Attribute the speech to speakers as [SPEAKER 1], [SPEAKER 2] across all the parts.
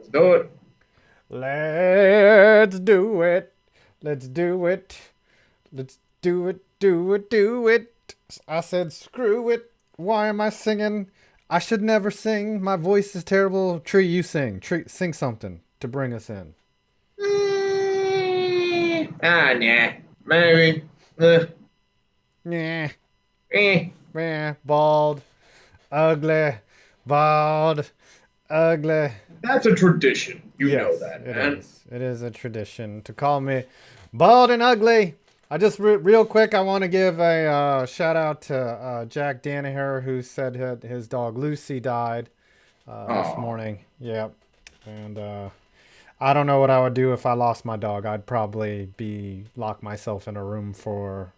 [SPEAKER 1] Let's do it.
[SPEAKER 2] Let's do it. Let's do it. Let's do it, do it, do it. I said, screw it. Why am I singing? I should never sing. My voice is terrible. Tree, you sing. Tree, sing something to bring us in.
[SPEAKER 1] Nah. Maybe. Eh,
[SPEAKER 2] Yeah,
[SPEAKER 1] eh.
[SPEAKER 2] yeah, bald, ugly, bald, ugly.
[SPEAKER 1] That's a tradition. You know
[SPEAKER 2] Yes,
[SPEAKER 1] that,
[SPEAKER 2] it
[SPEAKER 1] man.
[SPEAKER 2] is. It is a tradition to call me bald and ugly. I just real quick, I want to give a shout out to Jack Danaher, who said his dog Lucy died this
[SPEAKER 1] Oh,
[SPEAKER 2] morning. Yep, and I don't know what I would do if I lost my dog. I'd probably be lock myself in a room for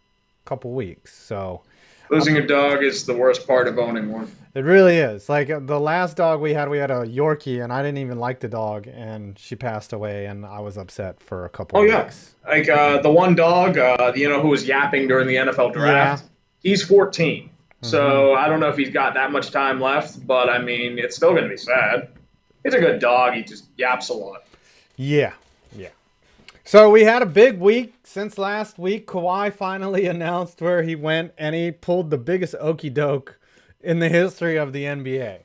[SPEAKER 2] a couple weeks. So
[SPEAKER 1] losing a dog is the worst part of owning one.
[SPEAKER 2] it really is. Like the last dog we had a Yorkie, and I didn't even like the dog, and she passed away, and I was upset for a couple
[SPEAKER 1] Oh yeah,
[SPEAKER 2] weeks.
[SPEAKER 1] like the one dog, who was yapping during the NFL
[SPEAKER 2] Yeah.
[SPEAKER 1] draft. He's 14,
[SPEAKER 2] Mm-hmm.
[SPEAKER 1] so I don't know if he's got that much time left. But I mean, it's still gonna be sad. He's a good dog. He just yaps a lot.
[SPEAKER 2] Yeah. Yeah. So we had a big week since last week. Kawhi finally announced where he went, and he pulled the biggest okey doke in the history of the NBA.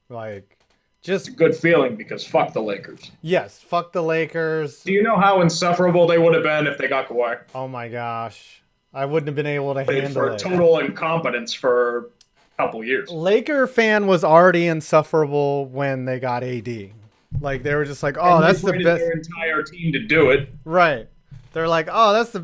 [SPEAKER 2] Like,
[SPEAKER 1] It's
[SPEAKER 2] just
[SPEAKER 1] a good feeling because fuck the Lakers.
[SPEAKER 2] yes, fuck the Lakers.
[SPEAKER 1] Do you know how insufferable they would have been if they got Kawhi?
[SPEAKER 2] Oh my gosh, I wouldn't have been able to handle
[SPEAKER 1] For
[SPEAKER 2] it.
[SPEAKER 1] total incompetence for a couple years.
[SPEAKER 2] Laker fan was already insufferable when they got AD. Like they were just like, oh,
[SPEAKER 1] And they
[SPEAKER 2] that's the
[SPEAKER 1] traded
[SPEAKER 2] best.
[SPEAKER 1] their entire team to do it.
[SPEAKER 2] Right. They're like, oh, that's the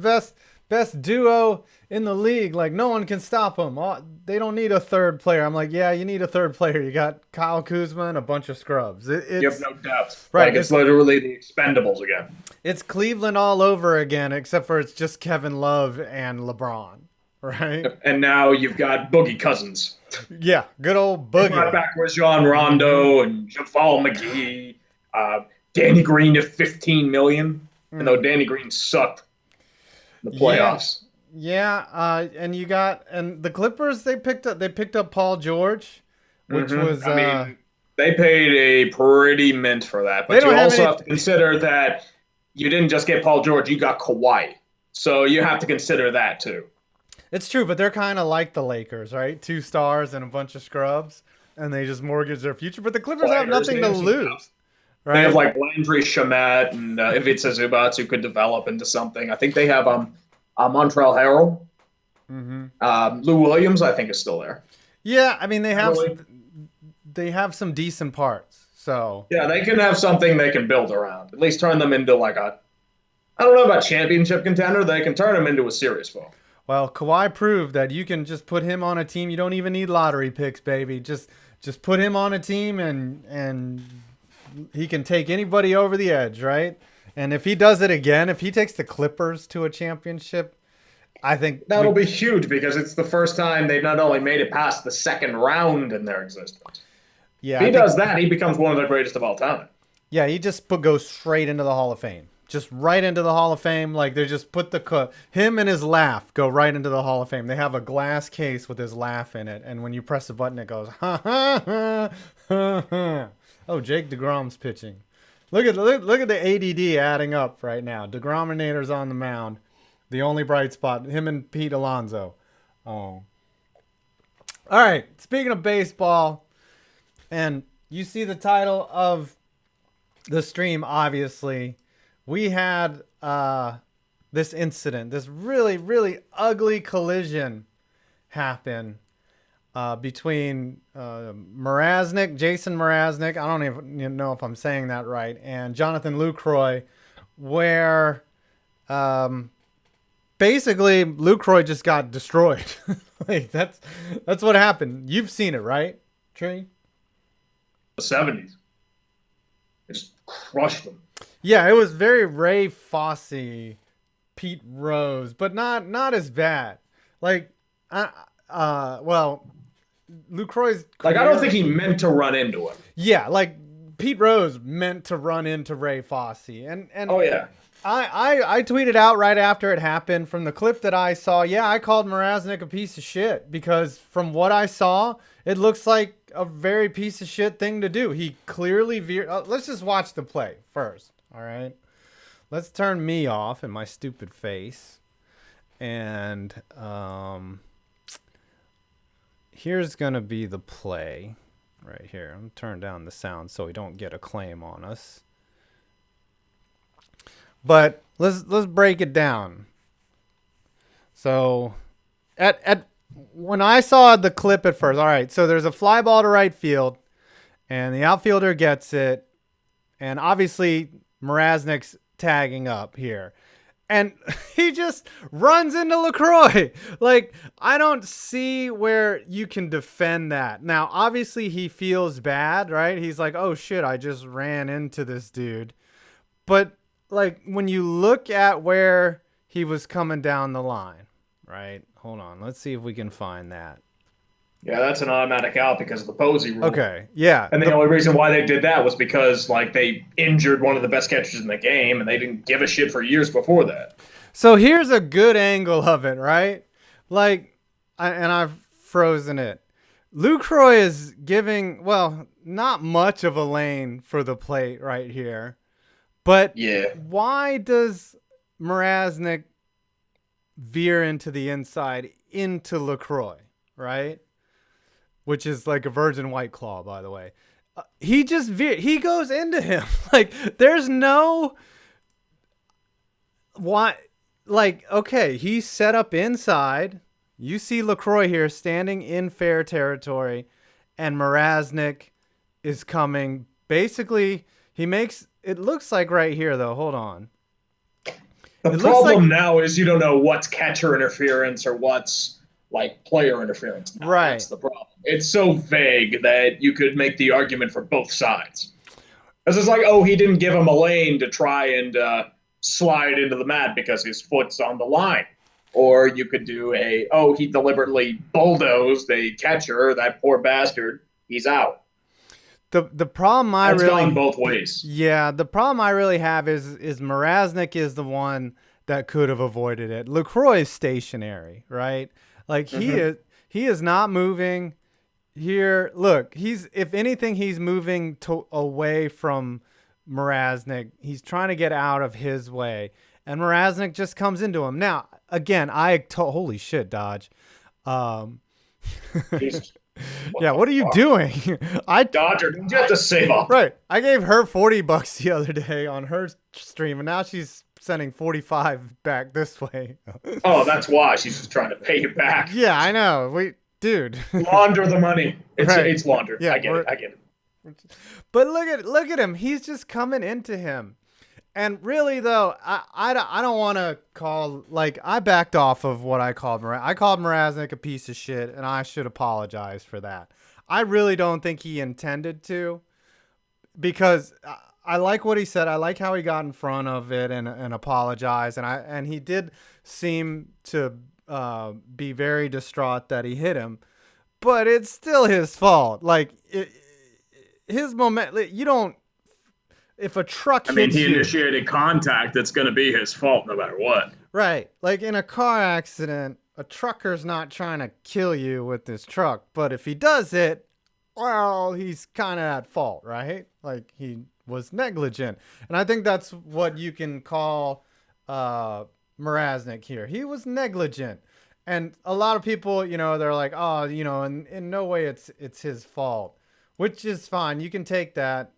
[SPEAKER 2] best duo in the league. Like no one can stop them. Oh, they don't need a third player. I'm like, yeah, you need a third player. You got Kyle Kuzma and a bunch of scrubs.
[SPEAKER 1] You have
[SPEAKER 2] It's
[SPEAKER 1] no depth.
[SPEAKER 2] right.
[SPEAKER 1] Like it's literally the Expendables again.
[SPEAKER 2] It's Cleveland all over again, except for it's just Kevin Love and LeBron. Right?
[SPEAKER 1] And now you've got Boogie Cousins.
[SPEAKER 2] Yeah, good old
[SPEAKER 1] They brought
[SPEAKER 2] Boogie.
[SPEAKER 1] back Rajon Rondo and Javale McGee, uh, Danny Green at 15 million. And though
[SPEAKER 2] Mm.
[SPEAKER 1] Danny Green sucked in the
[SPEAKER 2] Yeah,
[SPEAKER 1] playoffs.
[SPEAKER 2] yeah. And you got and the Clippers they picked up Paul George, which was
[SPEAKER 1] I mean, they paid a pretty mint for that,
[SPEAKER 2] they
[SPEAKER 1] but
[SPEAKER 2] don't
[SPEAKER 1] you
[SPEAKER 2] have
[SPEAKER 1] also
[SPEAKER 2] any.
[SPEAKER 1] have to consider that you didn't just get Paul George, you got Kawhi. So you have to consider that too.
[SPEAKER 2] It's true, but they're kind of like the Lakers, right? Two stars and a bunch of scrubs, and they just mortgage their future. But the Clippers have
[SPEAKER 1] Players,
[SPEAKER 2] nothing
[SPEAKER 1] they
[SPEAKER 2] to
[SPEAKER 1] have some
[SPEAKER 2] lose,
[SPEAKER 1] depth. They have
[SPEAKER 2] right?
[SPEAKER 1] like Landry Shamet and Ivica Zubac who could develop into something. I think they have Montrell Harrell.
[SPEAKER 2] Mm-hmm.
[SPEAKER 1] Lou Williams, I think, is still there.
[SPEAKER 2] Yeah, I mean
[SPEAKER 1] Really?
[SPEAKER 2] they have some decent parts. So
[SPEAKER 1] Yeah, they can have something they can build around. At least turn them into like a, I don't know about championship contender. They can turn them into a serious foe.
[SPEAKER 2] well, Kawhi proved that you can just put him on a team. You don't even need lottery picks, baby. Just put him on a team, and he can take anybody over the edge, right? And if he does it again, if he takes the Clippers to a championship, I think
[SPEAKER 1] That'll
[SPEAKER 2] we
[SPEAKER 1] be huge because it's the first time they've not only made it past the second round in their existence.
[SPEAKER 2] yeah,
[SPEAKER 1] If
[SPEAKER 2] I
[SPEAKER 1] he
[SPEAKER 2] think
[SPEAKER 1] does that, he becomes one of the greatest of all time.
[SPEAKER 2] yeah, he just goes straight into the Hall of Fame. Just right into the Hall of Fame. Like they just put him and his laugh go right into the Hall of Fame. They have a glass case with his laugh in it, and when you press the button, it goes ha ha ha ha ha. Oh, Jake Degrom's pitching. Look at the ADD adding up right now. Degrominator's on the mound. The only bright spot, him and Pete Alonso. Oh, all right. Speaking of baseball, and you see the title of the stream, obviously, we had this incident, this really, really ugly collision happen between Mrazek, Jason Mrazek, I don't even know if I'm saying that right, and Jonathan Lucroy, where um, basically Lucroy just got destroyed. Like that's what happened. You've seen it, right, Tree?
[SPEAKER 1] The 70s. It just crushed them.
[SPEAKER 2] Yeah, it was very Ray Fosse, Pete Rose, but not as bad. Like, well, Lucroy's
[SPEAKER 1] Like, I don't
[SPEAKER 2] career.
[SPEAKER 1] think he meant to run into him.
[SPEAKER 2] Yeah, like Pete Rose meant to run into Ray Fosse, and
[SPEAKER 1] Oh, yeah.
[SPEAKER 2] I tweeted out right after it happened from the clip that I saw. Yeah, I called Mrazek a piece of shit because from what I saw, it looks like a very piece of shit thing to do. He clearly veered. Let's just watch the play first. All right. Let's turn me off and my stupid face. And here's going to be the play right here. I'm going to turn down the sound so we don't get a claim on us. But let's break it down. So when I saw the clip at first, all right, so there's a fly ball to right field, and the outfielder gets it, and obviously Mrazek's tagging up here. And he just runs into Lucroy. Like, I don't see where you can defend that. Now, obviously he feels bad, right? He's like, oh shit, I just ran into this dude. But like, when you look at where he was coming down the line, right? Hold on. Let's see if we can find that.
[SPEAKER 1] Yeah, that's an automatic out because of the Posey rule.
[SPEAKER 2] Okay, yeah.
[SPEAKER 1] And the only reason why they did that was because, like, they injured one of the best catchers in the game, and they didn't give a shit for years before that.
[SPEAKER 2] So here's a good angle of it, right? Like, and I've frozen it. Lucroy is giving, well, not much of a lane for the plate right here. But
[SPEAKER 1] yeah,
[SPEAKER 2] why does Marisnick veer into the inside into Lucroy, right? Which is like a virgin White Claw, by the way. He just he goes into him. Like, there's no why. Like, okay, he's set up inside. You see Lucroy here standing in fair territory, and Marisnick is coming. Basically, he makes it looks like right here though. Hold on.
[SPEAKER 1] The problem now is you don't know what's catcher interference or what's like player interference. Now.
[SPEAKER 2] Right.
[SPEAKER 1] That's the problem. It's so vague that you could make the argument for both sides. Because it's like, oh, he didn't give him a lane to try and slide into the mat because his foot's on the line. Or you could do he deliberately bulldozed a catcher, that poor bastard, he's out.
[SPEAKER 2] The problem
[SPEAKER 1] That's gone both ways.
[SPEAKER 2] Yeah, the problem I really have is Mrazek is the one that could have avoided it. Lucroy is stationary, right? Like he is not moving here. Look, if anything, he's moving away from Mrazek. He's trying to get out of his way, and Mrazek just comes into him. Now, again, holy shit, Dodge. Yeah, what are you doing?
[SPEAKER 1] Dodger, you have to save up.
[SPEAKER 2] Right. I gave her $40 the other day on her stream, and now she's sending 45 back this way.
[SPEAKER 1] Oh, that's why she's just trying to pay you back.
[SPEAKER 2] Yeah, I know. Dude.
[SPEAKER 1] Launder the money. It's laundered.
[SPEAKER 2] Yeah,
[SPEAKER 1] I get it.
[SPEAKER 2] But look at him. He's just coming into him. And really, though, I don't want to call, like, I backed off of what I called Mrazek. I called Mrazek a piece of shit, and I should apologize for that. I really don't think he intended to, because I like what he said. I like how he got in front of it and apologized. And he did seem to be very distraught that he hit him. But it's still his fault. Like, his moment, you don't. If a truck hits
[SPEAKER 1] he initiated contact, it's going to be his fault no matter what.
[SPEAKER 2] Right. Like in a car accident, a trucker's not trying to kill you with this truck. But if he does it, well, he's kind of at fault, right? Like he was negligent. And I think that's what you can call Mrazek here. He was negligent. And a lot of people, they're like, oh, in no way it's his fault, which is fine. You can take that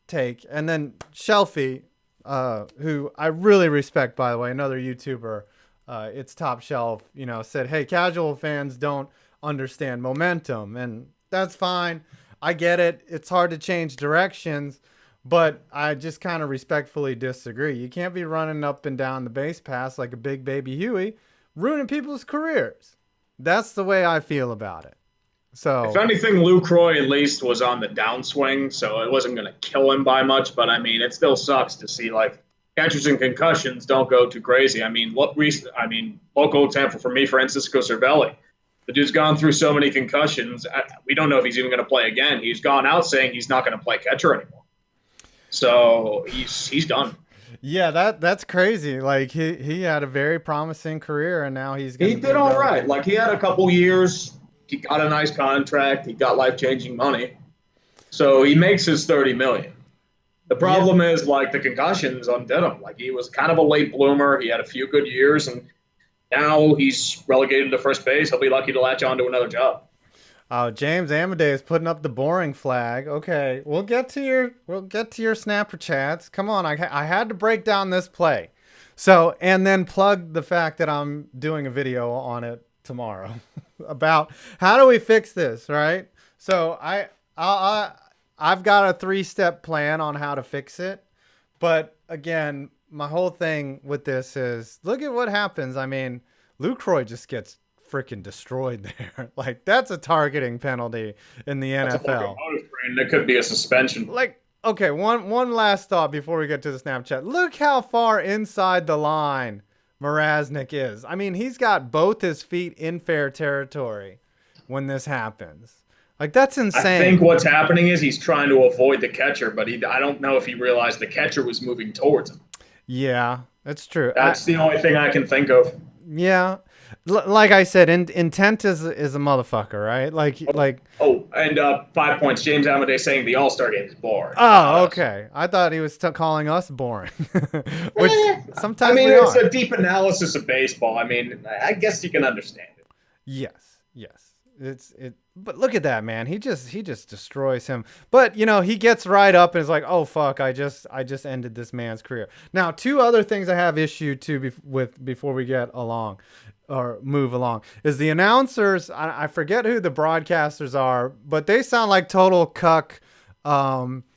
[SPEAKER 2] take. And then Shelfie, who I really respect, by the way, another YouTuber, it's Top Shelf, said, hey, casual fans don't understand momentum. And that's fine. I get it. It's hard to change directions, but I just kind of respectfully disagree. You can't be running up and down the base pass like a big baby Huey, ruining people's careers. That's the way I feel about it. So,
[SPEAKER 1] if anything, Lucroy at least was on the downswing, so it wasn't going to kill him by much. But it still sucks to see like catchers and concussions don't go too crazy. Local example for me, Francisco Cervelli. The dude's gone through so many concussions. We don't know if he's even going to play again. He's gone out saying he's not going to play catcher anymore. So he's done.
[SPEAKER 2] Yeah, that's crazy. Like he had a very promising career, and now he
[SPEAKER 1] did all right. Like he had a couple years he got a nice contract. He got life-changing money. So he makes his $30 million. The
[SPEAKER 2] Yeah.
[SPEAKER 1] problem is, like, the concussions undid him. Like, he was kind of a late bloomer. He had a few good years, and now he's relegated to first base. He'll be lucky to latch on to another job.
[SPEAKER 2] Oh, James Amadeus putting up the boring flag. Okay, we'll get to your snapper chats. Come on, I had to break down this play. So, and then plug the fact that I'm doing a video on it tomorrow about how do we fix this, right? So I've got a 3-step plan on how to fix it. But again, my whole thing with this is look at what happens. I mean, Lucroy just gets freaking destroyed there. Like, that's a targeting penalty in the
[SPEAKER 1] That's a
[SPEAKER 2] NFL.
[SPEAKER 1] locomotive train. There could be a suspension.
[SPEAKER 2] Like, okay, one last thought before we get to the Snapchat. Look how far inside the line Marisnick is. I mean, he's got both his feet in fair territory when this happens. Like, that's insane.
[SPEAKER 1] I think what's happening is he's trying to avoid the catcher, but I don't know if he realized the catcher was moving towards him.
[SPEAKER 2] Yeah, that's true.
[SPEAKER 1] That's the only thing I can think of.
[SPEAKER 2] Yeah. Like I said, intent is a motherfucker, right? Like.
[SPEAKER 1] Oh, and 5 points. James Amadeus saying the All-Star game is boring.
[SPEAKER 2] Oh, okay. I thought he was calling us boring. Which sometimes
[SPEAKER 1] I mean,
[SPEAKER 2] we
[SPEAKER 1] it's
[SPEAKER 2] are.
[SPEAKER 1] a deep analysis of baseball. I mean, I guess you can understand it.
[SPEAKER 2] Yes. But look at that, man. He just destroys him. But you know, he gets right up and is like, "Oh fuck, I just ended this man's career." Now, 2 other things I have issue to with before we get along or move along is the announcers. I forget who the broadcasters are, but they sound like total cuck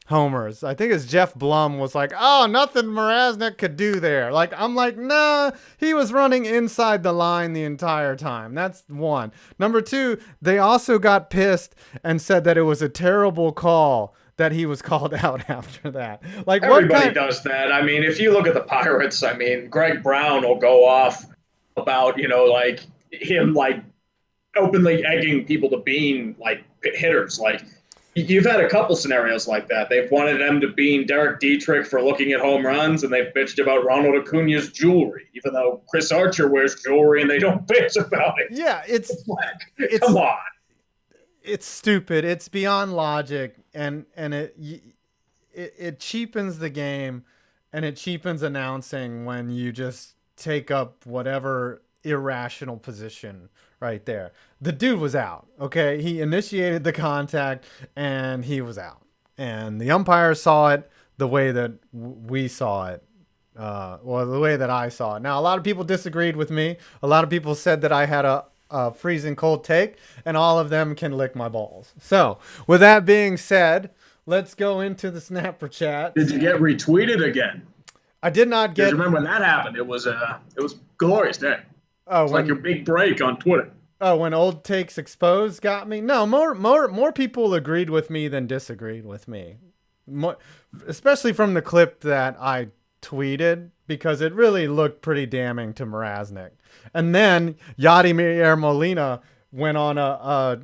[SPEAKER 2] homers. I think it's Jeff Blum was like, "Oh, nothing Mrazek could do there." Like, I'm like, nah, he was running inside the line the entire time. That's one. Number 2, they also got pissed and said that it was a terrible call that he was called out after that. Like,
[SPEAKER 1] Everybody does that. I mean, if you look at the Pirates, I mean, Greg Brown will go off about, like him, like, openly egging people to being, like, hitters. Like, you've had a couple scenarios like that. They've wanted them to bean Derek Dietrich for looking at home runs, and they've bitched about Ronald Acuna's jewelry, even though Chris Archer wears jewelry and they don't bitch about it.
[SPEAKER 2] Yeah, it's
[SPEAKER 1] come on.
[SPEAKER 2] It's stupid. It's beyond logic, and it cheapens the game, and it cheapens announcing when you just take up whatever irrational position right there. The dude was out. Okay, he initiated the contact and he was out, and the umpire saw it the way that we saw it. Well, the way that I saw it. Now, a lot of people disagreed with me. A lot of people said that I had a freezing cold take, and all of them can lick my balls. So, with that being said, let's go into the Snapper chat.
[SPEAKER 1] Did you get retweeted again?
[SPEAKER 2] I did not get.
[SPEAKER 1] Remember when that happened? It was glorious day.
[SPEAKER 2] Oh,
[SPEAKER 1] it's like your big break on Twitter.
[SPEAKER 2] Oh, when Old Takes Exposed got me? No, more people agreed with me than disagreed with me. More, especially from the clip that I tweeted, because it really looked pretty damning to Mrazek. And then Yadier Molina went on a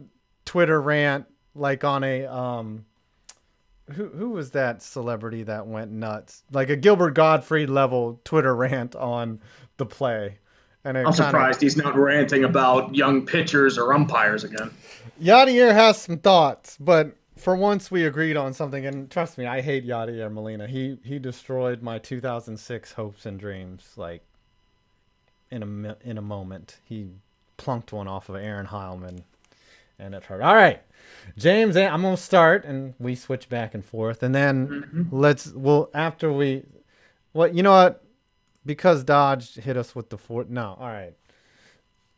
[SPEAKER 2] Twitter rant, like on a who was that celebrity that went nuts? Like a Gilbert Gottfried level Twitter rant on the play. And
[SPEAKER 1] I'm surprised he's not ranting about young pitchers or umpires again.
[SPEAKER 2] Yadier has some thoughts, but for once we agreed on something. And trust me, I hate Yadier Molina. He destroyed my 2006 hopes and dreams. Like in a moment, he plunked one off of Aaron Heilman, and it hurt. All right, James, I'm gonna start, and we switch back and forth, and then you know what? Because Dodge hit us with the no. All right.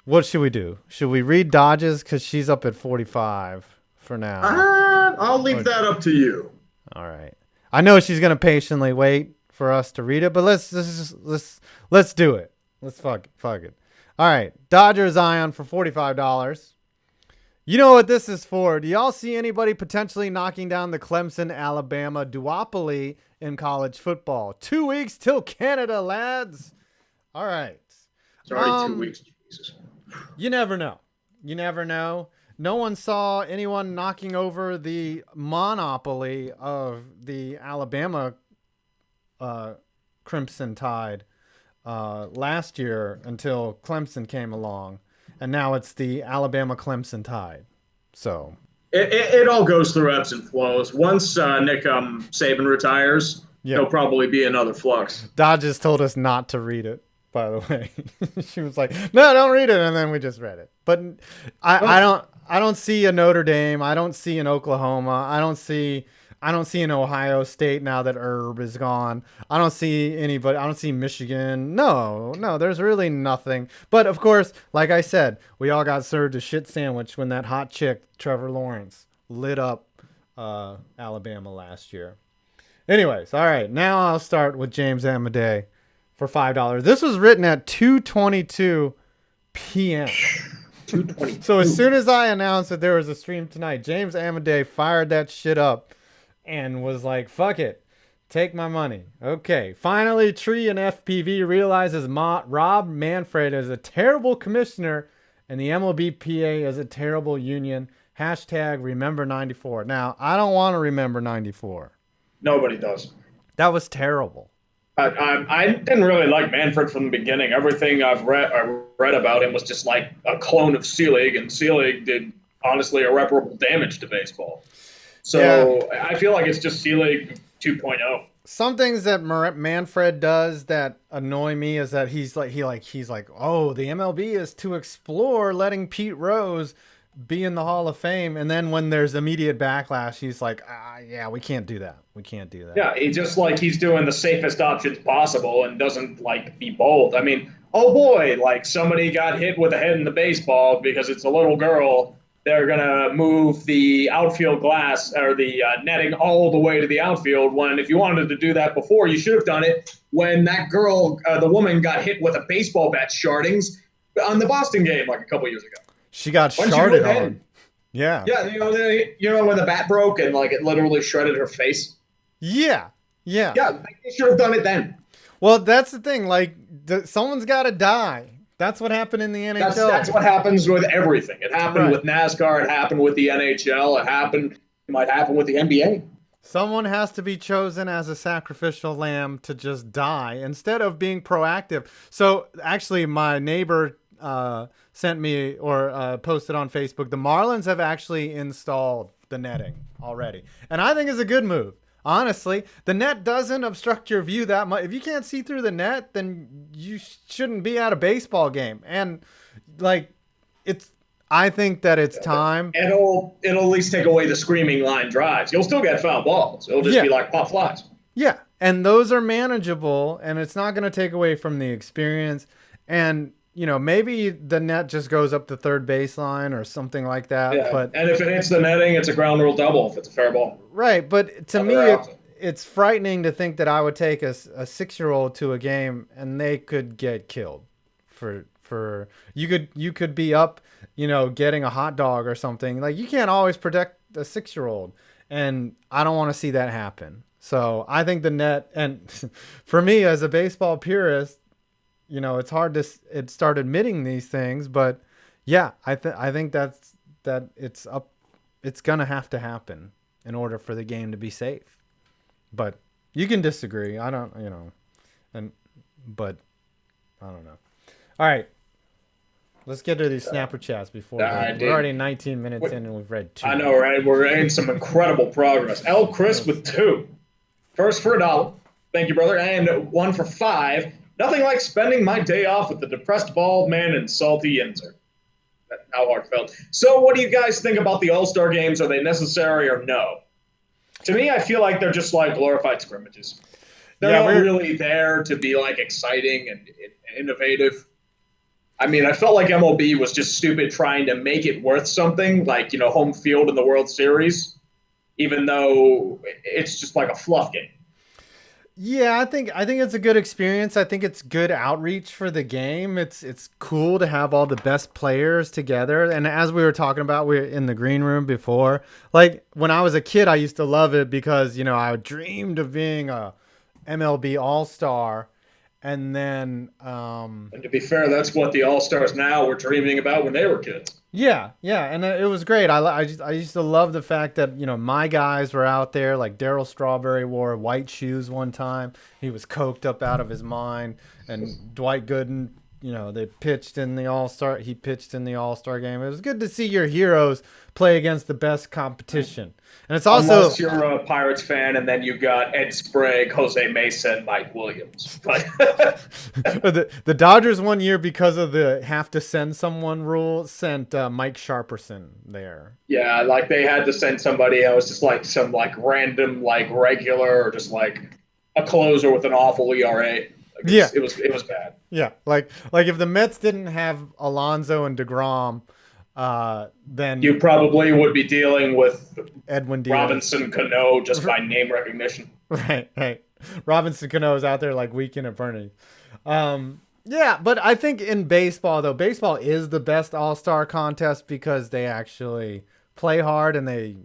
[SPEAKER 2] What should we do? Should we read Dodge's? Because she's up at 45 for now.
[SPEAKER 1] I'll leave that up to you.
[SPEAKER 2] All right. I know she's going to patiently wait for us to read it, but let's do it. Let's fuck it. All right. Dodger Zion for $45. You know what this is for. Do y'all see anybody potentially knocking down the Clemson-Alabama duopoly in college football? 2 weeks till Canada, lads. All right.
[SPEAKER 1] It's already 2 weeks. Jesus.
[SPEAKER 2] You never know. No one saw anyone knocking over the monopoly of the Alabama Crimson Tide last year until Clemson came along. and now it's the Alabama Clemson Tide. So
[SPEAKER 1] it all goes through ebbs and flows. Once Nick Saban retires,
[SPEAKER 2] yeah,
[SPEAKER 1] there'll probably be another flux.
[SPEAKER 2] Dodges told us not to read it. By the way, she was like, "No, don't read it," and then we just read it. But I don't see a Notre Dame. I don't see an Oklahoma. I don't see an Ohio State now that Herb is gone. I don't see anybody. I don't see Michigan. No, there's really nothing. But of course, like I said, we all got served a shit sandwich when that hot chick, Trevor Lawrence, lit up Alabama last year. Anyways, all right. Now I'll start with James Amadei for $5. This was written at 2:22 p.m.
[SPEAKER 1] 222.
[SPEAKER 2] So as soon as I announced that there was a stream tonight, James Amadei fired that shit up and was like, fuck it. Take my money. Okay. Finally, Tree and FPV realizes Rob Manfred is a terrible commissioner and the MLBPA is a terrible union. Hashtag remember 94. Now, I don't want to remember 94.
[SPEAKER 1] Nobody does.
[SPEAKER 2] That was terrible.
[SPEAKER 1] I didn't really like Manfred from the beginning. Everything I read about him was just like a clone of Selig, and Selig did honestly irreparable damage to baseball. So yeah. I feel like it's just Selig 2.0.
[SPEAKER 2] Some things that Manfred does that annoy me is that he's like, oh, the MLB is to explore letting Pete Rose be in the Hall of Fame, and then when there's immediate backlash, he's like, yeah, we can't do that. We can't do that.
[SPEAKER 1] Yeah, he just like he's doing the safest options possible and doesn't like be bold. I mean, oh boy, like somebody got hit with a head in the baseball because it's a little girl. They're gonna move the outfield glass or the netting all the way to the outfield. When if you wanted to do that before, you should have done it when that girl, the woman, got hit with a baseball bat shardings on the Boston game like a couple years ago.
[SPEAKER 2] She got sharded on. Yeah.
[SPEAKER 1] Yeah, you know when the bat broke and like it literally shredded her face.
[SPEAKER 2] Yeah.
[SPEAKER 1] Yeah, they should have done it then.
[SPEAKER 2] Well, that's the thing. Like, someone's got to die. That's what happened in the NHL.
[SPEAKER 1] That's what happens with everything. It happened with NASCAR. It happened with the NHL. It might happen with the NBA.
[SPEAKER 2] Someone has to be chosen as a sacrificial lamb to just die instead of being proactive. So, actually, my neighbor sent me or posted on Facebook, the Marlins have actually installed the netting already. And I think it's a good move. Honestly, the net doesn't obstruct your view that much. If you can't see through the net, then you shouldn't be at a baseball game. And like, I think that it's time.
[SPEAKER 1] It'll at least take away the screaming line drives. You'll still get foul balls. It'll just be like pop flies.
[SPEAKER 2] Yeah, and those are manageable, and it's not going to take away from the experience. And maybe the net just goes up the third baseline or something like that.
[SPEAKER 1] Yeah. And if it hits the netting, it's a ground rule double if it's a fair ball.
[SPEAKER 2] Right, but to me, it's frightening to think that I would take a 6-year-old to a game and they could get killed. For you could be up, getting a hot dog or something. Like, you can't always protect a 6-year-old, and I don't want to see that happen. So I think the net, and for me as a baseball purist, it's hard to start admitting these things, but yeah, I think that it's gonna have to happen in order for the game to be safe. But you can disagree. I don't, but I don't know. All right, let's get to these snapper chats before we're already 19 minutes in and we've read 2.
[SPEAKER 1] I know, right? We're in some incredible progress. L. Chris with 2. First for $1. Thank you, brother. And 1 for $5. Nothing like spending my day off with the depressed bald man and salty Yinzer. How heartfelt. So what do you guys think about the All-Star games? Are they necessary or no? To me, I feel like they're just like glorified scrimmages. They're not really there to be like exciting and innovative. I mean, I felt like MLB was just stupid trying to make it worth something, like, home field in the World Series, even though it's just like a fluff game.
[SPEAKER 2] Yeah, I think it's a good experience. I think it's good outreach for the game. It's cool to have all the best players together. And as we were talking about, we were in the green room before. Like, when I was a kid, I used to love it because, I dreamed of being a MLB All-Star. And then
[SPEAKER 1] and to be fair, that's what the All-Stars now were dreaming about when they were kids.
[SPEAKER 2] Yeah, and it was great. I used to love the fact that, my guys were out there. Like, Darryl Strawberry wore white shoes one time. He was coked up out of his mind. And Dwight Gooden they pitched in the All-Star. He pitched in the All-Star game. It was good to see your heroes play against the best competition. And it's also,
[SPEAKER 1] unless you're a Pirates fan, and then you got Ed Sprague, Jose Mesa, and Mike Williams. But
[SPEAKER 2] the Dodgers one year, because of the have to send someone rule, sent Mike Sharperson there.
[SPEAKER 1] yeah, like they had to send somebody else, just like some like random like regular or just like a closer with an awful ERA. Like it was bad.
[SPEAKER 2] Yeah, like if the Mets didn't have Alonso and DeGrom, then
[SPEAKER 1] you probably would be dealing with
[SPEAKER 2] Edwin Diaz.
[SPEAKER 1] Robinson Cano just by name recognition.
[SPEAKER 2] Right. Robinson Cano is out there like Weekend at Bernie. Yeah, but I think in baseball, though, baseball is the best all-star contest because they actually play hard and they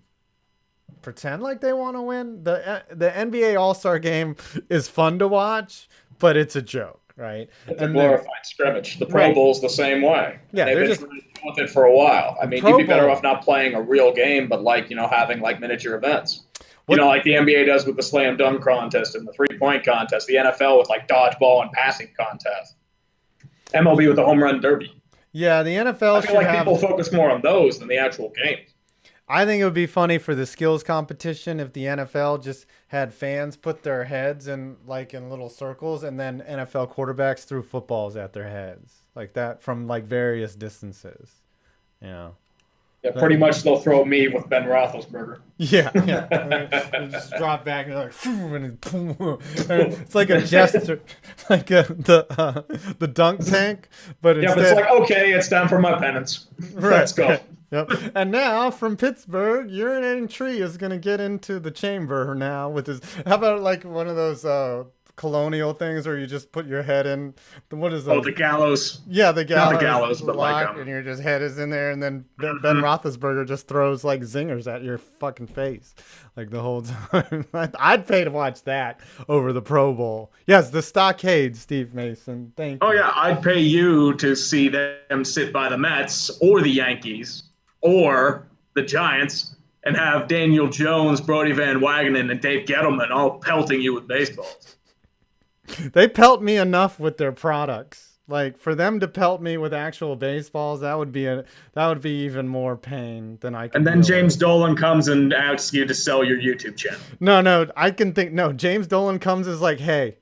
[SPEAKER 2] pretend like they want to win. The NBA All-Star game is fun to watch, but it's a joke, right?
[SPEAKER 1] It's a glorified scrimmage. The Pro Bowl's the same way.
[SPEAKER 2] Yeah,
[SPEAKER 1] they've been with it for a while. I mean, you'd be better off not playing a real game, but like having like miniature events. Like the NBA does with the slam dunk contest and the 3-point contest. The NFL with like dodgeball and passing contest. MLB with the home run derby.
[SPEAKER 2] Yeah, the NFL
[SPEAKER 1] I feel like people focus more on those than the actual games.
[SPEAKER 2] I think it would be funny for the skills competition if the NFL just had fans put their heads in little circles, and then NFL quarterbacks threw footballs at their heads like that from like various distances.
[SPEAKER 1] Yeah, pretty much they'll throw me with Ben Roethlisberger.
[SPEAKER 2] Yeah. Just drop back and like, and it's like a gesture, like the dunk tank, but
[SPEAKER 1] but it's like, okay, it's time for my penance. Let's go.
[SPEAKER 2] Yep. And now from Pittsburgh, UrinatingTree is gonna get into the chamber now with his. How about like one of those colonial things where you just put your head in? What is that?
[SPEAKER 1] Oh, the gallows.
[SPEAKER 2] Yeah, the gallows.
[SPEAKER 1] Not the gallows, but like
[SPEAKER 2] and your just head is in there, and then Ben Roethlisberger just throws like zingers at your fucking face, like the whole time. I'd pay to watch that over the Pro Bowl. Yes, the stockade, Steve Mason. Thank you.
[SPEAKER 1] Oh yeah, I'd pay you to see them sit by the Mets or the Yankees or the Giants and have Daniel Jones, Brody Van Wagenen, and Dave Gettleman all pelting you with baseballs.
[SPEAKER 2] They pelt me enough with their products. Like for them to pelt me with actual baseballs, that would be even more pain than I can.
[SPEAKER 1] And then James Dolan comes and asks you to sell your YouTube channel.
[SPEAKER 2] No, James Dolan comes as like, hey,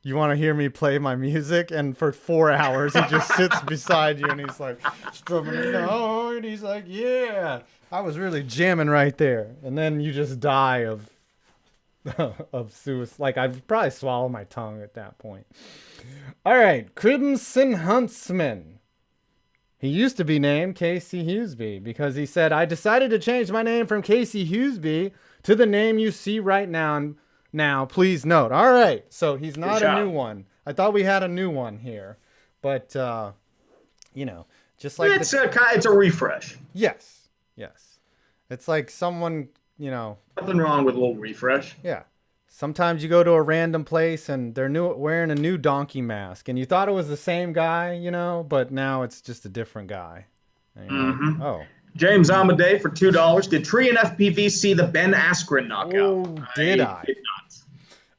[SPEAKER 2] you want to hear me play my music? And for 4 hours, he just sits beside you and he's like, strumming his own. And he's like, yeah, I was really jamming right there. And then you just die of suicide. Like, I'd probably swallow my tongue at that point. All right, Crimson Huntsman. He used to be named Casey Hughesby because he said, I decided to change my name from Casey Hughesby to the name you see right now. Now, please note. All right, so he's not a new one. I thought we had a new one here, but just like
[SPEAKER 1] it's a refresh.
[SPEAKER 2] Yes. It's like someone,
[SPEAKER 1] nothing wrong with a little refresh.
[SPEAKER 2] Yeah. Sometimes you go to a random place and they're wearing a new donkey mask, and you thought it was the same guy, but now it's just a different guy.
[SPEAKER 1] Mm-hmm.
[SPEAKER 2] Oh.
[SPEAKER 1] James Amadei for $2. Did Tree and FPV see the Ben Askren knockout?
[SPEAKER 2] Oh, did I? Did not.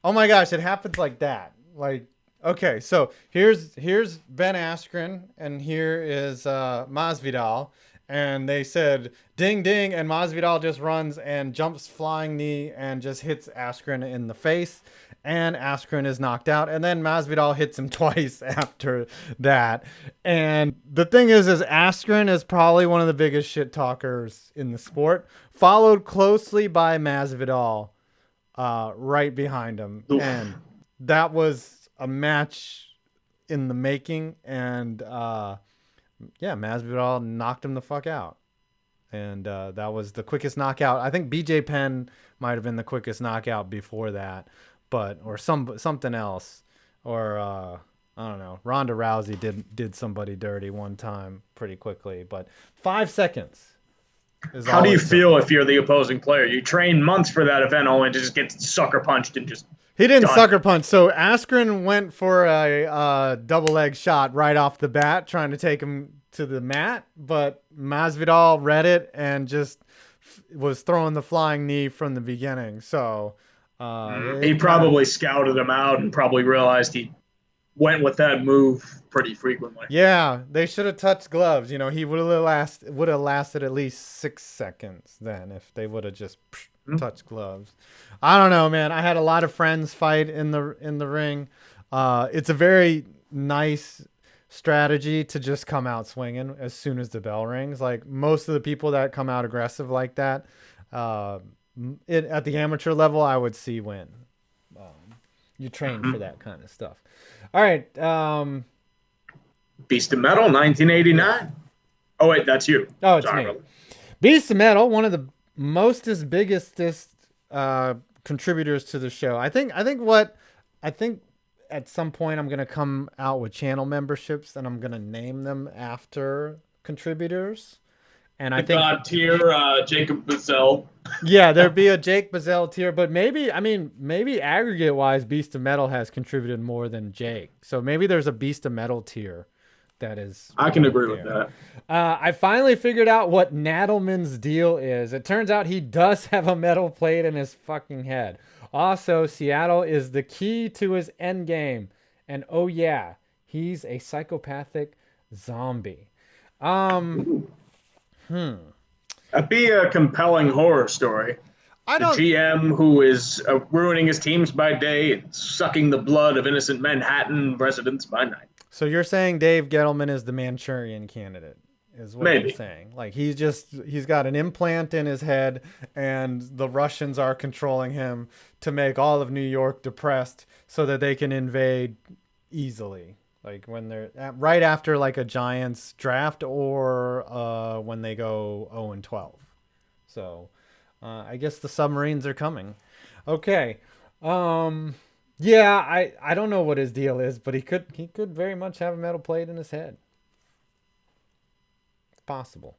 [SPEAKER 2] Oh my gosh, it happens like that. Like, okay, so here's Ben Askren and here is Masvidal, and they said ding ding, and Masvidal just runs and jumps flying knee and just hits Askren in the face, and Askren is knocked out, and then Masvidal hits him twice after that. And the thing is Askren is probably one of the biggest shit talkers in the sport, followed closely by Masvidal right behind him. Oof. And that was a match in the making, and Masvidal knocked him the fuck out. And that was the quickest knockout. I think BJ Penn might have been the quickest knockout before that, or something else, or I don't know. Ronda Rousey did somebody dirty one time pretty quickly, but 5 seconds.
[SPEAKER 1] How do you feel if you're the opposing player? You train months for that event, only to just get sucker punched and just.
[SPEAKER 2] He didn't sucker punch. So Askren went for a double leg shot right off the bat, trying to take him to the mat, but Masvidal read it and just was throwing the flying knee from the beginning. So
[SPEAKER 1] he probably scouted him out and probably realized he went with that move pretty frequently.
[SPEAKER 2] Yeah, they should have touched gloves. You know, he would have lasted at least 6 seconds then if they would have just touched gloves. I don't know, man. I had a lot of friends fight in the ring. It's a very nice strategy to just come out swinging as soon as the bell rings. Like most of the people that come out aggressive like that, at the amateur level, I would see win. You train for that kind of stuff. All right.
[SPEAKER 1] Beast of Metal, 1989. Oh wait, that's you.
[SPEAKER 2] Oh, it's me. Beast of Metal, one of the biggest contributors to the show. I think at some point I'm gonna come out with channel memberships and I'm gonna name them after contributors. And I think
[SPEAKER 1] God tier, Jacob Bazell.
[SPEAKER 2] Yeah, there'd be a Jake Bazell tier, but maybe aggregate wise, Beast of Metal has contributed more than Jake. So maybe there's a Beast of Metal tier that is.
[SPEAKER 1] I can agree with that.
[SPEAKER 2] I finally figured out what Nadelman's deal is. It turns out he does have a metal plate in his fucking head. Also, Seattle is the key to his end game. And oh yeah, he's a psychopathic zombie.
[SPEAKER 1] That'd be a compelling horror story. The GM who is ruining his teams by day and sucking the blood of innocent Manhattan residents by night.
[SPEAKER 2] So you're saying Dave Gettleman is the Manchurian candidate, is what you're saying? Like he's got an implant in his head, and the Russians are controlling him to make all of New York depressed so that they can invade easily. Like when they're right after like a Giants draft or when they go 0-12. So I guess the submarines are coming. Okay. Yeah, I don't know what his deal is, but he could very much have a metal plate in his head. It's possible.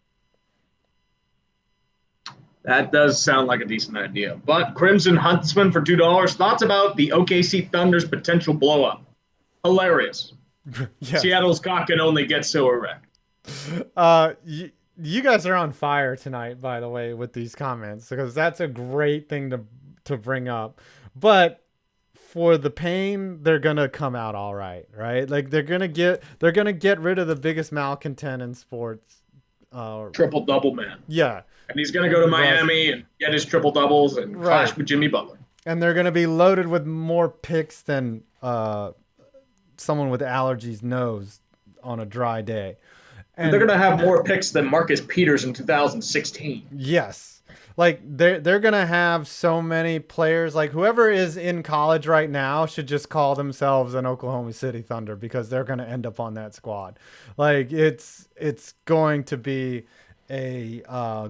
[SPEAKER 1] That does sound like a decent idea. But Crimson Huntsman for $2. Thoughts about the OKC Thunder's potential blow up? Hilarious. Yeah. Seattle's cock can only get so erect.
[SPEAKER 2] You guys are on fire tonight, by the way, with these comments, because that's a great thing to bring up. But for the pain, they're gonna come out all right, right? Like they're gonna get rid of the biggest malcontent in sports.
[SPEAKER 1] Triple double man.
[SPEAKER 2] Yeah.
[SPEAKER 1] And he's gonna go to Miami and get his triple doubles and clash with Jimmy Butler.
[SPEAKER 2] And they're gonna be loaded with more picks than someone with allergies knows on a dry day.
[SPEAKER 1] And they're going to have more picks than Marcus Peters in 2016.
[SPEAKER 2] Yes. Like they're going to have so many players, like whoever is in college right now should just call themselves an Oklahoma City Thunder because they're going to end up on that squad. Like it's going to be a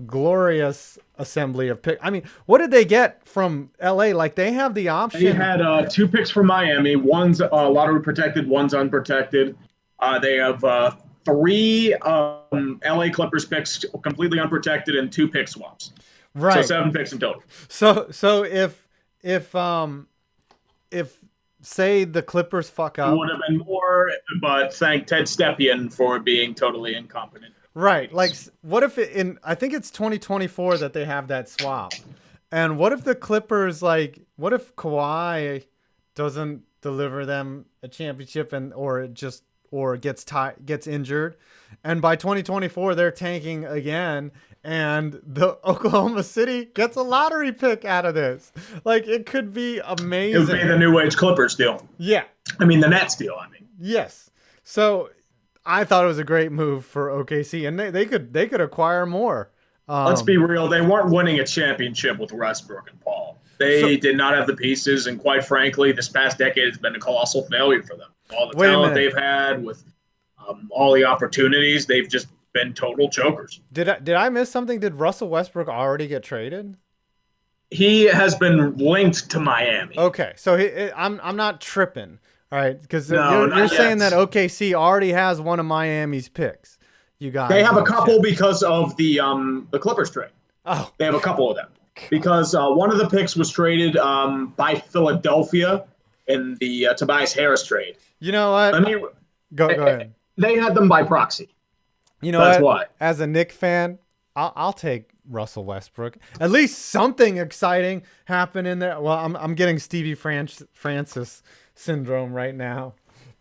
[SPEAKER 2] glorious assembly of picks. I mean, what did they get from LA? Like they have the option.
[SPEAKER 1] They had 2 picks from Miami. One's lottery protected, one's unprotected. They have 3 LA Clippers picks completely unprotected and 2 pick swaps.
[SPEAKER 2] Right.
[SPEAKER 1] So 7 picks in total.
[SPEAKER 2] So if say the Clippers fuck up,
[SPEAKER 1] it would have been more, but thank Ted Stepien for being totally incompetent.
[SPEAKER 2] Right. Like what if I think it's 2024 that they have that swap. And what if the Clippers what if Kawhi doesn't deliver them a championship or gets injured, and by 2024 they're tanking again, and the Oklahoma City gets a lottery pick out of this? Like it could be amazing.
[SPEAKER 1] It would be the new age Clippers deal.
[SPEAKER 2] Yeah.
[SPEAKER 1] I mean the Nets deal.
[SPEAKER 2] Yes. So I thought it was a great move for OKC, and they could acquire more.
[SPEAKER 1] Let's be real. They weren't winning a championship with Westbrook and Paul. They did not have the pieces, and quite frankly, this past decade has been a colossal failure for them. All the talent they've had with all the opportunities, they've just been total chokers.
[SPEAKER 2] Did I miss something? Did Russell Westbrook already get traded?
[SPEAKER 1] He has been linked to Miami.
[SPEAKER 2] Okay, so I'm not tripping. All right, because you're saying that OKC already has one of Miami's picks. You guys,
[SPEAKER 1] they have a couple because of the Clippers trade.
[SPEAKER 2] Oh,
[SPEAKER 1] they have a couple of them because one of the picks was traded by Philadelphia in the Tobias Harris trade.
[SPEAKER 2] You know what? Go ahead.
[SPEAKER 1] They had them by proxy.
[SPEAKER 2] You know that's why. As a Knicks fan, I'll take Russell Westbrook. At least something exciting happened in there. Well, I'm getting Stevie Francis syndrome right now.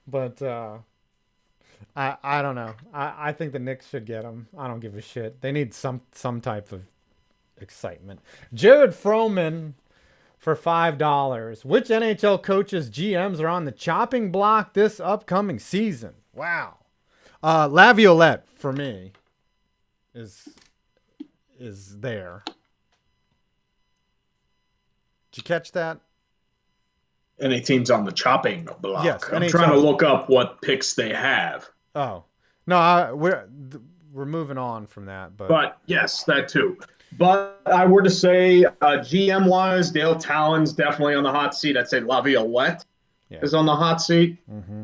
[SPEAKER 2] But I don't know. I think the Knicks should get him. I don't give a shit. They need some type of excitement. Jared Froman for $5. Which NHL coaches, GMs are on the chopping block this upcoming season? Wow. Laviolette for me is there. Did you catch that?
[SPEAKER 1] Any teams on the chopping block?
[SPEAKER 2] Yes,
[SPEAKER 1] I'm
[SPEAKER 2] NHL.
[SPEAKER 1] trying to look up what picks they have.
[SPEAKER 2] Oh no, we're moving on from that,
[SPEAKER 1] But yes, that too. But I were to say GM wise, Dale Talon's definitely on the hot seat. I'd say Laviolette is on the hot seat.
[SPEAKER 2] Mm-hmm.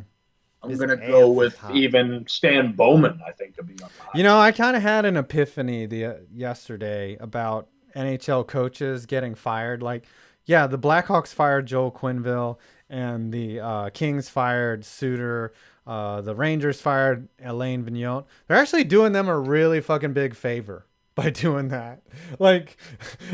[SPEAKER 1] I'm going to go with even Stan Bowman, I think, to be on the hot seat.
[SPEAKER 2] I kind of had an epiphany yesterday about NHL coaches getting fired. Like, yeah, the Blackhawks fired Joel Quenneville, and the Kings fired Suter. The Rangers fired Alain Vigneault. They're actually doing them a really fucking big favor by doing that. Like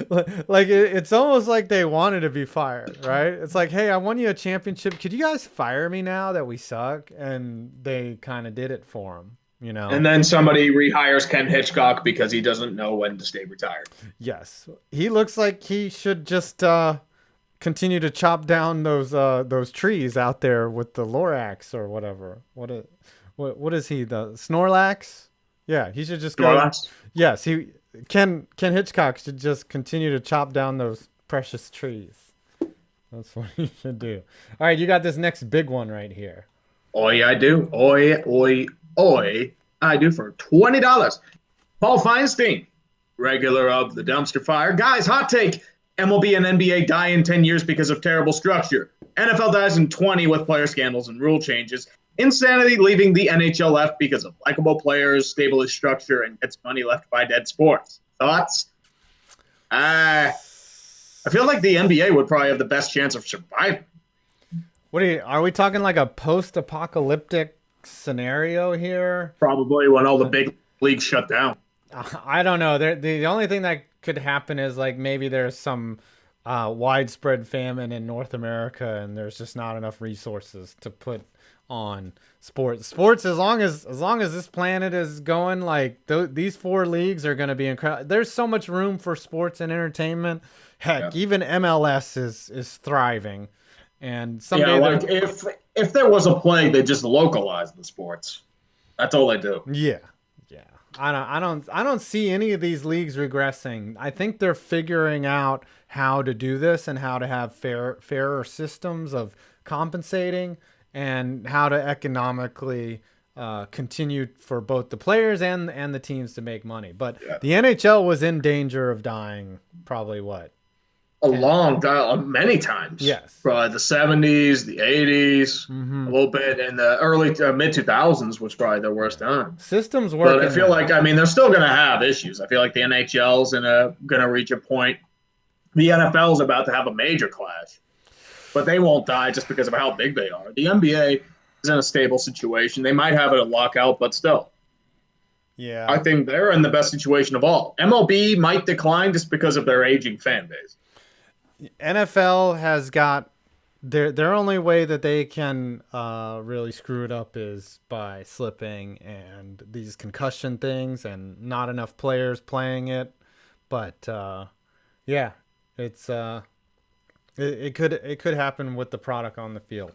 [SPEAKER 2] it's almost like they wanted to be fired, right? It's like, hey, I won you a championship. Could you guys fire me now that we suck? And they kind of did it for them, you know.
[SPEAKER 1] And then somebody rehires Ken Hitchcock because he doesn't know when to stay retired.
[SPEAKER 2] Yes, he looks like he should just continue to chop down those trees out there with the Lorax or whatever. What is he, the Snorlax? Yeah, he should just go.
[SPEAKER 1] Snorlax?
[SPEAKER 2] Yes, Ken Hitchcock should just continue to chop down those precious trees. That's what he should do. All right, you got this next big one right here.
[SPEAKER 1] Oi, I do. Oi, I do for $20. Paul Feinstein, regular of the Dumpster Fire. Guys, hot take. MLB and NBA die in 10 years because of terrible structure. NFL dies in 20 with player scandals and rule changes. Insanity leaving the NHL left because of likable players, stable structure, and gets money left by dead sports. Thoughts? I feel like the NBA would probably have the best chance of surviving.
[SPEAKER 2] Are we talking like a post-apocalyptic scenario here?
[SPEAKER 1] Probably when all the big leagues shut down.
[SPEAKER 2] I don't know. The only thing that could happen is like maybe there's some widespread famine in North America and there's just not enough resources to put on sports. As long as this planet is going, like these 4 leagues are going to be incredible. There's so much room for sports and entertainment. Heck, even MLS is thriving. And someday,
[SPEAKER 1] like if there was a plague, they just localize the sports. That's all they do.
[SPEAKER 2] Yeah. I don't see any of these leagues regressing. I think they're figuring out how to do this and how to have fairer systems of compensating and how to economically continue for both the players and the teams to make money. But the NHL was in danger of dying probably
[SPEAKER 1] a long time, many times.
[SPEAKER 2] Yes.
[SPEAKER 1] Probably the 70s, the 80s, a little bit, and the early mid 2000s was probably their worst time.
[SPEAKER 2] Systems working.
[SPEAKER 1] But I feel like, they're still going to have issues. I feel like the NHL's going to reach a point. The NFL's about to have a major clash, but they won't die just because of how big they are. The NBA is in a stable situation. They might have a lockout, but still.
[SPEAKER 2] Yeah.
[SPEAKER 1] I think they're in the best situation of all. MLB might decline just because of their aging fan base.
[SPEAKER 2] NFL has got their only way that they can really screw it up is by slipping and these concussion things and not enough players playing it. But yeah, it's it could happen with the product on the field.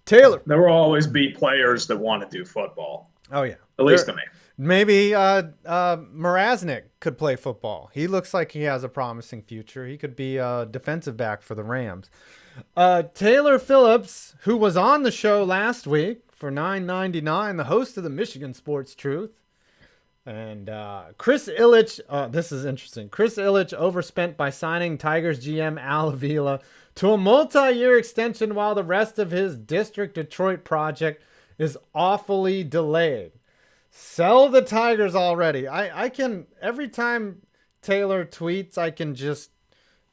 [SPEAKER 2] Taylor,
[SPEAKER 1] there will always be players that want to do football.
[SPEAKER 2] Oh yeah,
[SPEAKER 1] at least to me.
[SPEAKER 2] Maybe Marisnick could play football. He looks like he has a promising future. He could be a defensive back for the Rams. Taylor Phillips, who was on the show last week for $9.99, the host of the Michigan Sports Truth. And Chris Ilitch, this is interesting. Chris Ilitch overspent by signing Tigers GM Al Avila to a multi-year extension while the rest of his District Detroit project is awfully delayed. Sell the Tigers already. I can, every time Taylor tweets, I can just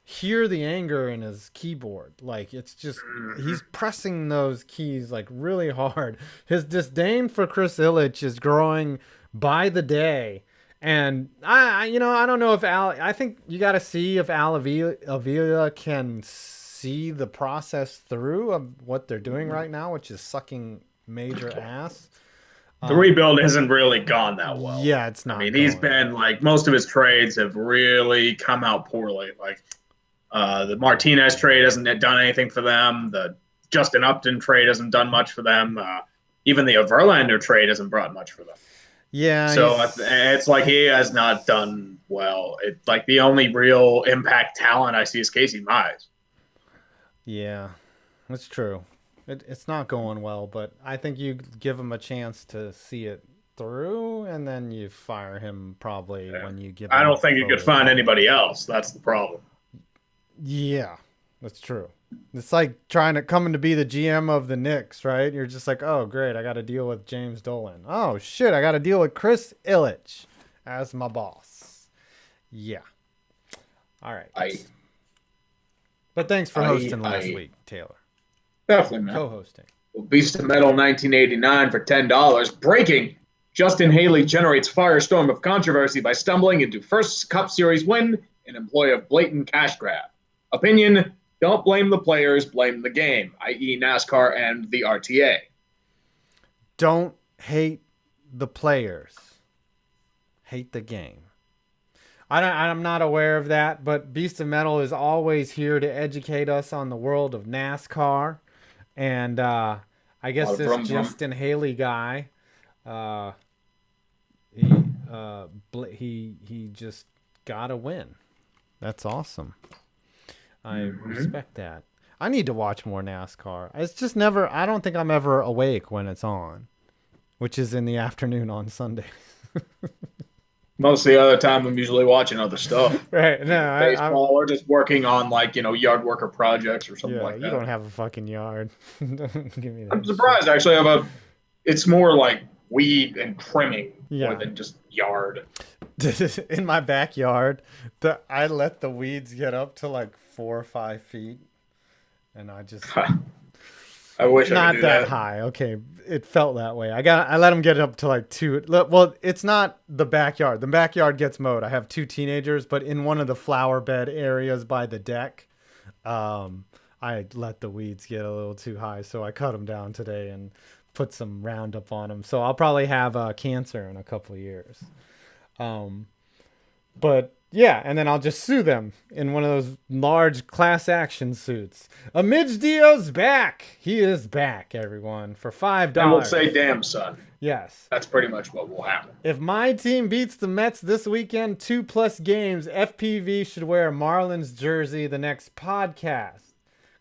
[SPEAKER 2] hear the anger in his keyboard. Like, it's just, he's pressing those keys like really hard. His disdain for Chris Ilitch is growing by the day. And I don't know if I think you got to see if Al Avila can see the process through of what they're doing right now, which is sucking major ass.
[SPEAKER 1] The rebuild hasn't really gone that well.
[SPEAKER 2] Yeah, it's not.
[SPEAKER 1] I mean, he's been like most of his trades have really come out poorly. Like the Martinez trade hasn't done anything for them. The Justin Upton trade hasn't done much for them. Even the Verlander trade hasn't brought much for them.
[SPEAKER 2] Yeah.
[SPEAKER 1] So it's like he has not done well. It's like the only real impact talent I see is Casey Mize.
[SPEAKER 2] Yeah, that's true. It's not going well, but I think you give him a chance to see it through, and then you fire him probably when you give him.
[SPEAKER 1] I don't think you could find anybody else. That's the problem.
[SPEAKER 2] Yeah, that's true. It's like coming to be the GM of the Knicks, right? You're just like, oh, great, I got to deal with James Dolan. Oh, shit, I got to deal with Chris Ilitch as my boss. Yeah. All right. But thanks for hosting last week, Taylor.
[SPEAKER 1] Definitely, man.
[SPEAKER 2] Co-hosting.
[SPEAKER 1] Beast of Metal 1989 for $10. Breaking. Justin Haley generates firestorm of controversy by stumbling into first Cup Series win in employ of blatant cash grab. Opinion, don't blame the players, blame the game, i.e. NASCAR and the RTA.
[SPEAKER 2] Don't hate the players. Hate the game. I'm not aware of that, but Beast of Metal is always here to educate us on the world of NASCAR. And I guess this Justin Haley guy, he just got a win. That's awesome. I respect that. I need to watch more NASCAR. It's just never, I don't think I'm ever awake when it's on, which is in the afternoon on Sundays.
[SPEAKER 1] Most of the other time, I'm usually watching other stuff.
[SPEAKER 2] Right. No,
[SPEAKER 1] baseball or just working on yard worker projects or something like that.
[SPEAKER 2] You don't have a fucking yard. Don't give me that.
[SPEAKER 1] I'm surprised. Actually, it's more like weed and trimming more than just yard.
[SPEAKER 2] In my backyard, I let the weeds get up to like 4 or 5 feet, and I just.
[SPEAKER 1] I wish
[SPEAKER 2] not
[SPEAKER 1] I could do
[SPEAKER 2] that high. Okay, it felt that way. I let them get up to like 2. Well, it's not the backyard. The backyard gets mowed. I have 2 teenagers, but in one of the flower bed areas by the deck, I let the weeds get a little too high, so I cut them down today and put some Roundup on them. So I'll probably have cancer in a couple of years. But yeah, and then I'll just sue them in one of those large class action suits. Amidge Dio's back. He is back, everyone, for $5.
[SPEAKER 1] And we'll say, damn, son.
[SPEAKER 2] Yes.
[SPEAKER 1] That's pretty much what will happen.
[SPEAKER 2] If my team beats the Mets this weekend, 2+ games, FPV should wear a Marlins jersey the next podcast.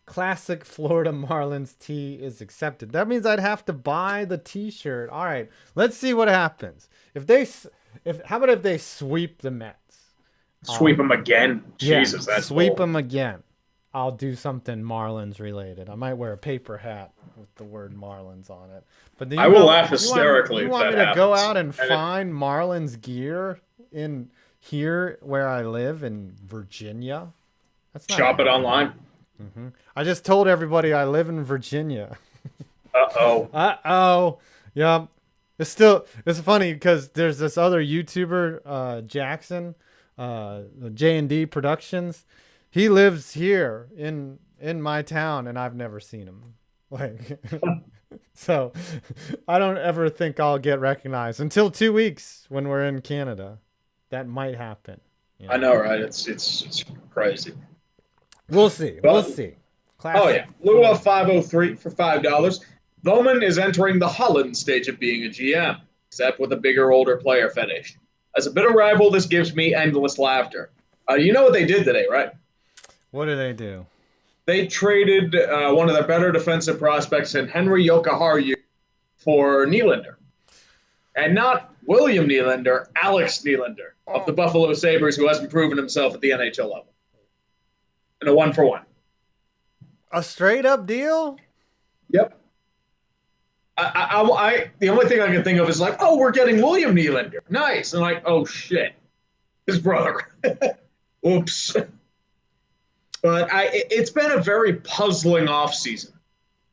[SPEAKER 2] Classic Florida Marlins tee is accepted. That means I'd have to buy the t-shirt. All right, let's see what happens. How about if they sweep the Mets?
[SPEAKER 1] Sweep them again? Jesus, that's
[SPEAKER 2] sweep
[SPEAKER 1] bold.
[SPEAKER 2] them again. I'll do something Marlins related. I might wear a paper hat with the word Marlins on it. But
[SPEAKER 1] I will laugh hysterically.
[SPEAKER 2] You want me to go out and find Marlins gear in here where I live in Virginia? That's not
[SPEAKER 1] Shop it online.
[SPEAKER 2] Mm-hmm. I just told everybody I live in Virginia.
[SPEAKER 1] Uh-oh.
[SPEAKER 2] Yep. It's funny because there's this other YouTuber, Jackson, J&D Productions. He lives here in my town, and I've never seen him. Like, so I don't ever think I'll get recognized until 2 weeks when we're in Canada. That might happen.
[SPEAKER 1] You know? I know, right? It's crazy.
[SPEAKER 2] We'll see. We'll see.
[SPEAKER 1] Classic. Oh yeah, Lua 503 for $5. Bowman is entering the Holland stage of being a GM, except with a bigger, older player fetish. As a bitter rival, this gives me endless laughter. You know what they did today, right?
[SPEAKER 2] What did they do?
[SPEAKER 1] They traded one of their better defensive prospects in Henry Jokiharju for Nylander. And not William Nylander, Alex Nylander of the Buffalo Sabres, who hasn't proven himself at the NHL level. And a 1-for-1.
[SPEAKER 2] A straight-up deal?
[SPEAKER 1] Yep. The only thing I can think of is like, oh, we're getting William Nylander. Nice. And like, oh, shit. His brother. Oops. But it's been a very puzzling offseason.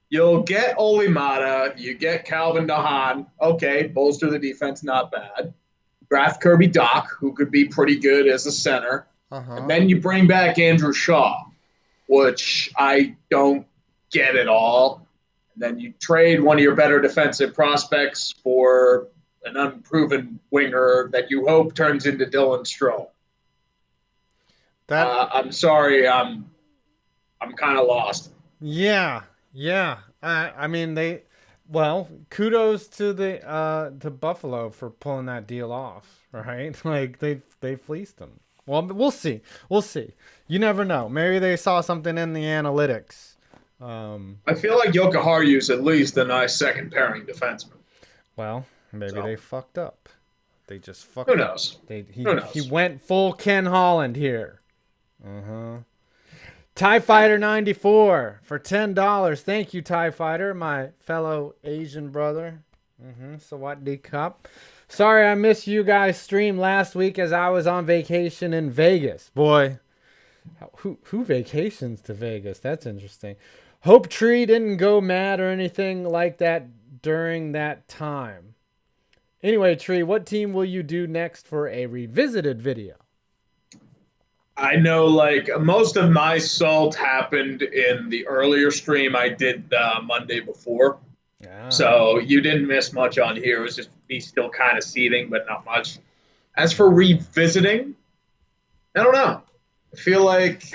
[SPEAKER 1] You'll get Olimata. You get Calvin DeHaan. Okay, bolster the defense, not bad. Draft Kirby Doc, who could be pretty good as a center. And then you bring back Andrew Shaw. which I don't get at all. And then you trade one of your better defensive prospects for an unproven winger that you hope turns into Dylan Strome.
[SPEAKER 2] That
[SPEAKER 1] I'm sorry, I'm kind of lost.
[SPEAKER 2] yeah, yeah. I mean well, kudos to the to Buffalo for pulling that deal off, right? Like they fleeced them. Well, we'll see. We'll see. You never know. Maybe they saw something in the analytics.
[SPEAKER 1] I feel like Yokoharu's at least a nice second pairing defenseman.
[SPEAKER 2] Well, maybe
[SPEAKER 1] So
[SPEAKER 2] they fucked up. They just
[SPEAKER 1] who
[SPEAKER 2] fucked up.
[SPEAKER 1] knows? Who
[SPEAKER 2] He
[SPEAKER 1] knows?
[SPEAKER 2] went full Ken Holland here. Uh-huh. TIE Fighter 94 for $10. Thank you, TIE Fighter, my fellow Asian brother. Sawadee Cup. Sorry I missed you guys' stream last week as I was on vacation in Vegas. Boy, who vacations to Vegas? That's interesting. Hope Tree didn't go mad or anything like that during that time. Anyway, Tree, what team will you do next for a revisited video?
[SPEAKER 1] I know, like most of my salt happened in the earlier stream I did the Monday before.
[SPEAKER 2] Ah.
[SPEAKER 1] So you didn't miss much on here. It was just me still kind of seething, but not much. As for revisiting, I don't know. I feel like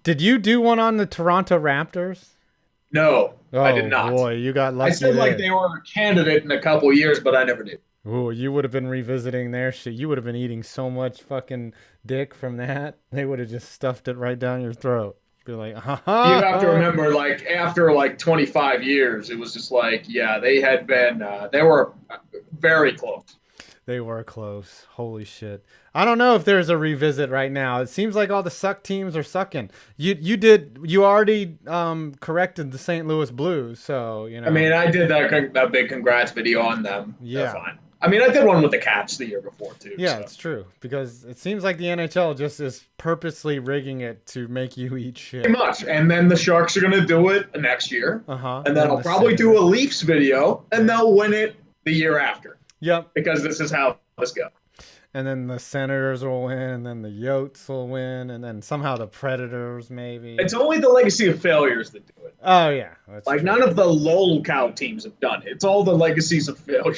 [SPEAKER 2] Did you do one on the Toronto Raptors?
[SPEAKER 1] no, I did
[SPEAKER 2] Oh
[SPEAKER 1] not.
[SPEAKER 2] boy, you got
[SPEAKER 1] I
[SPEAKER 2] lucky
[SPEAKER 1] said like
[SPEAKER 2] there.
[SPEAKER 1] they were a candidate in a couple years, but I never did.
[SPEAKER 2] Oh, you would have been revisiting their shit. You would have been eating so much fucking dick from that. They would have just stuffed it right down your throat. Be like, ha
[SPEAKER 1] You have to
[SPEAKER 2] ha.
[SPEAKER 1] remember, like after like 25 years, it was just like, yeah, they had been, they were very close.
[SPEAKER 2] They were close. Holy shit. I don't know if there's a revisit right now. It seems like all the suck teams are sucking. You already corrected the St. Louis Blues, so you know.
[SPEAKER 1] I mean, I did that big congrats video on them.
[SPEAKER 2] Yeah.
[SPEAKER 1] They're fine. I mean, I did one with the Caps the year before too.
[SPEAKER 2] Yeah,
[SPEAKER 1] so.
[SPEAKER 2] it's true because it seems like the NHL just is purposely rigging it to make you eat shit.
[SPEAKER 1] Pretty much. And then the Sharks are going to do it next year. And then I'll probably do a Leafs video, and they'll win it the year after.
[SPEAKER 2] Yep.
[SPEAKER 1] Because this is how this goes.
[SPEAKER 2] And then the Senators will win, and then the Yotes will win, and then somehow the Predators maybe.
[SPEAKER 1] It's only the legacy of failures that do it.
[SPEAKER 2] Oh yeah,
[SPEAKER 1] that's like true. None of the lolcow teams have done it. It's all the legacies of failure.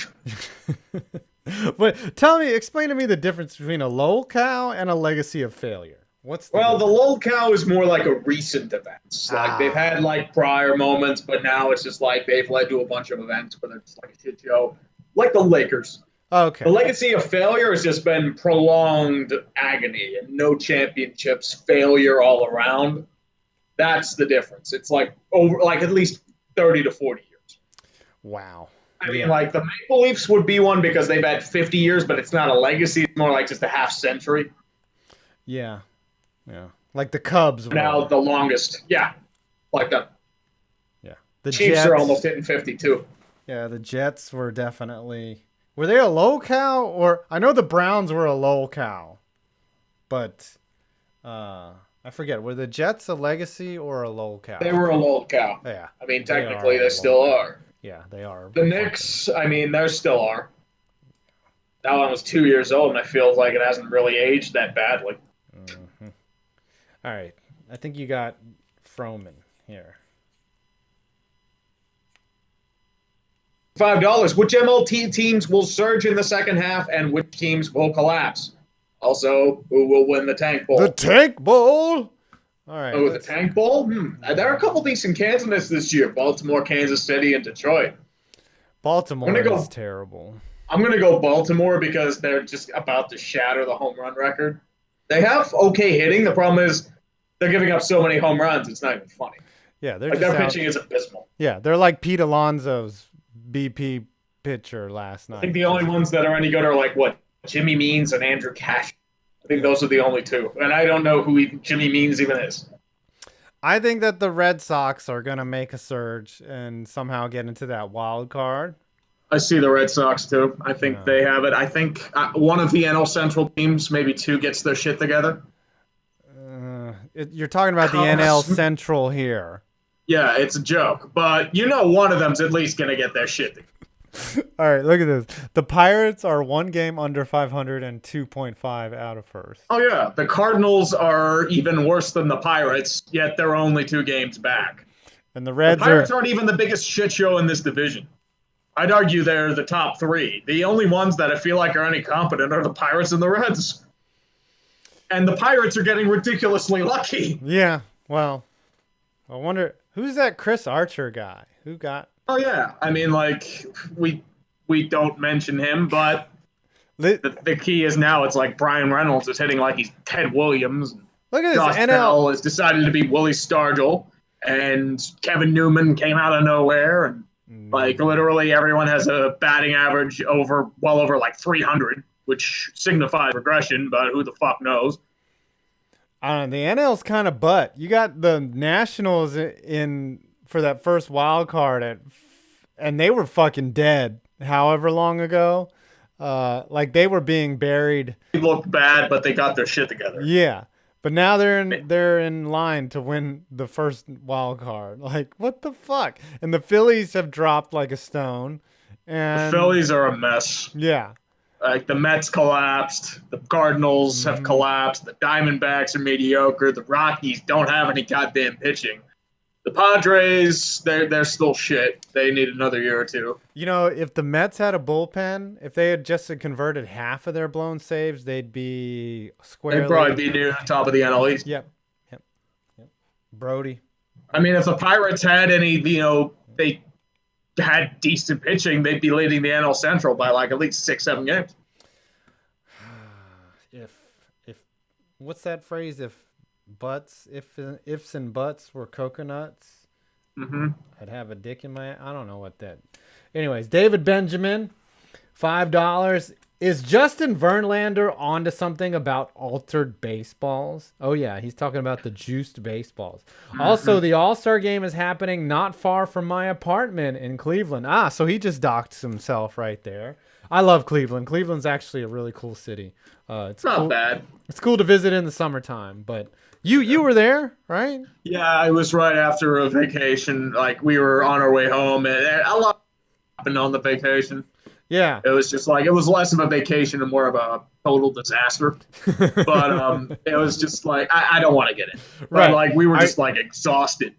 [SPEAKER 2] But explain to me the difference between a lolcow and a legacy of failure. What's the
[SPEAKER 1] the lolcow is more like a recent events. Like they've had like prior moments, but now it's just like they've led to a bunch of events where it's like a shit show, like the Lakers.
[SPEAKER 2] Okay.
[SPEAKER 1] The legacy of failure has just been prolonged agony and no championships, failure all around. That's the difference. It's like over like at least 30 to 40 years.
[SPEAKER 2] Wow.
[SPEAKER 1] I mean, like the Maple Leafs would be one because they've had 50 years, but it's not a legacy. It's more like just a half century.
[SPEAKER 2] Yeah. Yeah. Like the Cubs.
[SPEAKER 1] Now the longest. Yeah. Like the Chiefs
[SPEAKER 2] Jets
[SPEAKER 1] are almost hitting 52.
[SPEAKER 2] Yeah, the Jets were definitely... Were they a lolcow? Or I know the Browns were a lolcow. But I forget. Were the Jets a legacy or a lolcow?
[SPEAKER 1] They were a lolcow.
[SPEAKER 2] Yeah.
[SPEAKER 1] I mean, technically they still are.
[SPEAKER 2] Yeah, they are.
[SPEAKER 1] The Knicks, I mean, they still are. That one was 2 years old, and it feels like it hasn't really aged that badly.
[SPEAKER 2] Mm-hmm. All right. I think you got Froman here.
[SPEAKER 1] $5. Which MLT teams will surge in the second half, and which teams will collapse? Also, who will win the Tank Bowl?
[SPEAKER 2] The Tank Bowl? All right.
[SPEAKER 1] Oh, the Tank Bowl? There are a couple decent candidates this year. Baltimore, Kansas City, and Detroit.
[SPEAKER 2] Baltimore is terrible.
[SPEAKER 1] I'm going to go Baltimore because they're just about to shatter the home run record. They have okay hitting. The problem is they're giving up so many home runs, it's not even funny.
[SPEAKER 2] Yeah,
[SPEAKER 1] their pitching is abysmal.
[SPEAKER 2] Yeah, they're like Pete Alonso's BP pitcher last night.
[SPEAKER 1] I think the only ones that are any good are like, Jimmy Means and Andrew Cash. I think those are the only two. And I don't know who Jimmy Means even is.
[SPEAKER 2] I think that the Red Sox are going to make a surge and somehow get into that wild card.
[SPEAKER 1] I see the Red Sox, too. I think they have it. I think one of the NL Central teams, maybe two, gets their shit together.
[SPEAKER 2] You're talking about the NL Central here.
[SPEAKER 1] Yeah, it's a joke. But one of them's at least going to get their shit together.
[SPEAKER 2] All right, look at this. The Pirates are 1 game under 500 and 2.5 out of first.
[SPEAKER 1] Oh yeah, the Cardinals are even worse than the Pirates, yet they're only 2 games back.
[SPEAKER 2] And the
[SPEAKER 1] The
[SPEAKER 2] Reds
[SPEAKER 1] Pirates
[SPEAKER 2] are
[SPEAKER 1] aren't even the biggest shit show in this division. I'd argue they're the top 3. The only ones that I feel like are any competent are the Pirates and the Reds. And the Pirates are getting ridiculously lucky.
[SPEAKER 2] yeah. Well, I wonder who's that Chris Archer guy? Who got?
[SPEAKER 1] Oh yeah, I mean, like we don't mention him, but
[SPEAKER 2] Look
[SPEAKER 1] the key is now it's like Brian Reynolds is hitting like he's Ted Williams.
[SPEAKER 2] at this
[SPEAKER 1] Josh
[SPEAKER 2] NL.
[SPEAKER 1] Bell has decided to be Willie Stargell, and Kevin Newman came out of nowhere, and like literally everyone has a batting average well over like 300, which signifies regression, but who the fuck knows?
[SPEAKER 2] I don't know. The NL's kind of butt. You got the Nationals in for that first wild card, and they were fucking dead. However long ago, like they were being buried.
[SPEAKER 1] They looked bad, but they got their shit together.
[SPEAKER 2] Yeah, but now they're in line to win the first wild card. Like what the fuck? And the Phillies have dropped like a stone. And
[SPEAKER 1] The Phillies are a mess.
[SPEAKER 2] yeah.
[SPEAKER 1] Like the Mets collapsed, the Cardinals have collapsed, the Diamondbacks are mediocre, the Rockies don't have any goddamn pitching. The Padres, they're still shit. They need another year or two.
[SPEAKER 2] You know, if the Mets had a bullpen, if they had just converted half of their blown saves, they'd be squarely.
[SPEAKER 1] They'd probably be near the top of the NL East.
[SPEAKER 2] Yep. Brody.
[SPEAKER 1] I mean, if the Pirates had any, they had decent pitching, they'd be leading the NL Central by like at least 6-7 games.
[SPEAKER 2] If what's that phrase? If ifs and buts were coconuts, I'd have a dick in my. I don't know what that. Anyways, David Benjamin, $5. Is Justin Verlander onto something about altered baseballs? Oh yeah, he's talking about the juiced baseballs. Also, the All-Star game is happening not far from my apartment in Cleveland. So he just doxed himself right there. I love Cleveland. Cleveland's actually a really cool city. It's
[SPEAKER 1] not
[SPEAKER 2] cool.
[SPEAKER 1] bad.
[SPEAKER 2] It's cool to visit in the summertime, but you were there, right?
[SPEAKER 1] Yeah, I was right after a vacation. Like we were on our way home, and a lot happened on the vacation.
[SPEAKER 2] Yeah.
[SPEAKER 1] It was just like, it was less of a vacation and more of a total disaster. But it was just like, I don't want to get it. But
[SPEAKER 2] Right.
[SPEAKER 1] like, we were just like exhausted.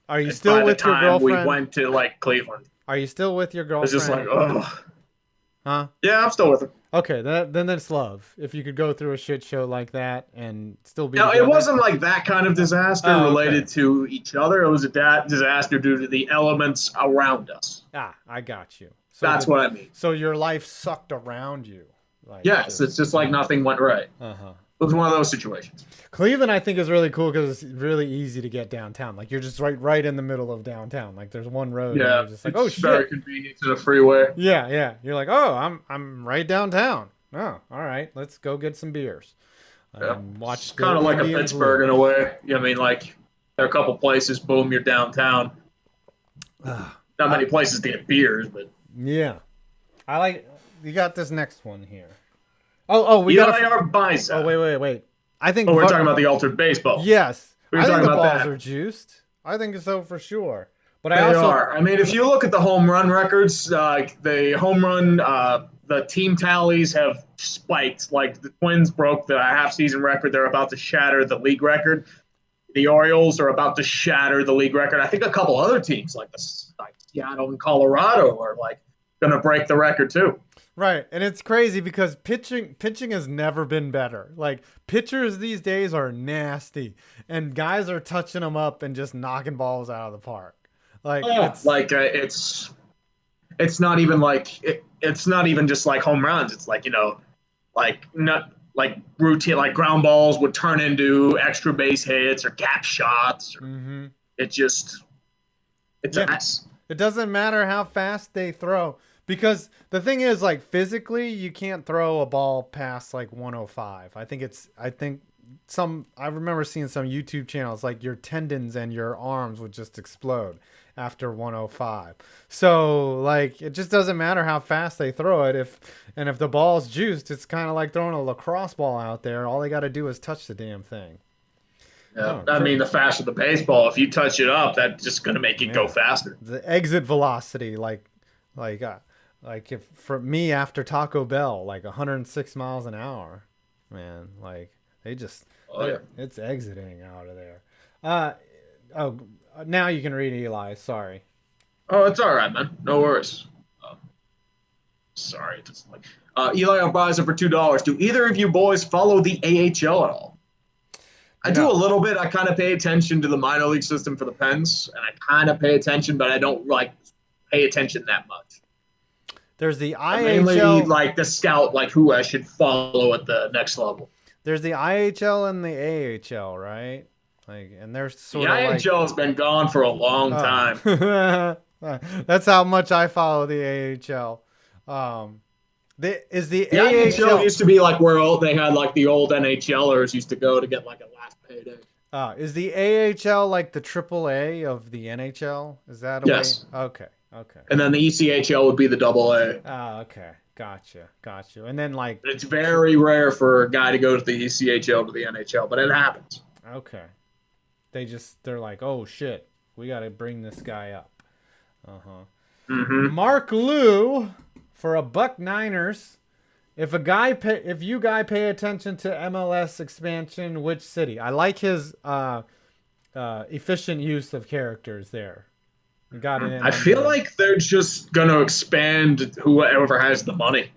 [SPEAKER 2] Are you still with your girlfriend?
[SPEAKER 1] We went to like Cleveland.
[SPEAKER 2] Are you still with your
[SPEAKER 1] It
[SPEAKER 2] girlfriend?
[SPEAKER 1] was just like, oh.
[SPEAKER 2] Huh?
[SPEAKER 1] Yeah, I'm still with her.
[SPEAKER 2] Okay, then that's love. If you could go through a shit show like that and still be
[SPEAKER 1] No,
[SPEAKER 2] together.
[SPEAKER 1] it wasn't like that kind of disaster related to each other. It was a disaster due to the elements around us.
[SPEAKER 2] I got you. So
[SPEAKER 1] That's what I mean.
[SPEAKER 2] So your life sucked around you. Like
[SPEAKER 1] Yes, it's just like nothing went right. It was one of those situations.
[SPEAKER 2] Cleveland, I think, is really cool because it's really easy to get downtown. Like you're just right in the middle of downtown. Like there's one road.
[SPEAKER 1] Yeah,
[SPEAKER 2] and you're just like, oh
[SPEAKER 1] it's
[SPEAKER 2] shit.
[SPEAKER 1] very convenient to the freeway.
[SPEAKER 2] Yeah. You're like, oh, I'm right downtown. Oh, all right. Let's go get some beers.
[SPEAKER 1] Yeah.
[SPEAKER 2] Watch.
[SPEAKER 1] It's kind of like a Pittsburgh in a way. I mean, like there are a couple places. Boom, you're downtown. Not many places to get beers, but
[SPEAKER 2] yeah. I like. You got this next one here. We got
[SPEAKER 1] our bicep.
[SPEAKER 2] Oh, wait. I think.
[SPEAKER 1] We're talking about the altered baseball.
[SPEAKER 2] Yes.
[SPEAKER 1] We were
[SPEAKER 2] I think
[SPEAKER 1] talking
[SPEAKER 2] the
[SPEAKER 1] about
[SPEAKER 2] balls
[SPEAKER 1] that.
[SPEAKER 2] are juiced. I think so for sure. But
[SPEAKER 1] They are. I mean, if you look at the home run records, the home run, the team tallies have spiked. Like the Twins broke the half-season record. They're about to shatter the league record. The Orioles are about to shatter the league record. I think a couple other teams like Seattle and Colorado are like going to break the record too.
[SPEAKER 2] Right, and it's crazy because pitching has never been better. Like pitchers these days are nasty, and guys are touching them up and just knocking balls out of the park. Like it's not even like it's not even just like home runs. It's like not like routine like ground balls would turn into extra base hits or gap shots. It's a mess. It doesn't matter how fast they throw. Because the thing is, like, physically, you can't throw a ball past, like, 105. I remember seeing some YouTube channels, like, your tendons and your arms would just explode after 105. So, like, it just doesn't matter how fast they throw it. If the ball's juiced, it's kind of like throwing a lacrosse ball out there. All they got to do is touch the damn thing.
[SPEAKER 1] Yeah, I mean, the faster the baseball, if you touch it up, that's just going to make it go faster.
[SPEAKER 2] The exit velocity, Like if for me after Taco Bell, like 106 miles an hour, man. Like
[SPEAKER 1] Oh yeah.
[SPEAKER 2] it's exiting out of there. Uh oh, now you can read Eli. Sorry.
[SPEAKER 1] Oh, it's all right, man. No worries. Um, sorry, just like Eli on buys it for $2. Do either of you boys follow the AHL at all? I do a
[SPEAKER 2] No.
[SPEAKER 1] little bit. I kind of pay attention to the minor league system for the Pens, and I kind of pay attention, but I don't like pay attention that much.
[SPEAKER 2] There's the
[SPEAKER 1] I mainly
[SPEAKER 2] IHL.
[SPEAKER 1] like the scout, like who I should follow at the next level.
[SPEAKER 2] There's the IHL and the AHL, right? Like, and they're
[SPEAKER 1] The
[SPEAKER 2] sort of like.
[SPEAKER 1] IHL has been gone for a long time.
[SPEAKER 2] Oh. That's how much I follow the AHL. Is the
[SPEAKER 1] The IHL
[SPEAKER 2] AHL
[SPEAKER 1] used to be like where they had like the old NHLers used to go to get like a last payday.
[SPEAKER 2] is the AHL like the AAA of the NHL? Is that a way?
[SPEAKER 1] Yes.
[SPEAKER 2] Okay. Okay.
[SPEAKER 1] And then the ECHL would be the double A.
[SPEAKER 2] Oh, okay. Gotcha. And then like
[SPEAKER 1] It's very rare for a guy to go to the ECHL to the NHL, but it happens.
[SPEAKER 2] okay. They're like, "Oh shit. We got to bring this guy up." Uh-huh.
[SPEAKER 1] Mm-hmm.
[SPEAKER 2] Mark Lou for a buck Niners. If you pay attention to MLS expansion, which city? I like his efficient use of characters there. You got it in.
[SPEAKER 1] I feel
[SPEAKER 2] under-
[SPEAKER 1] like they're just going to expand whoever has the money.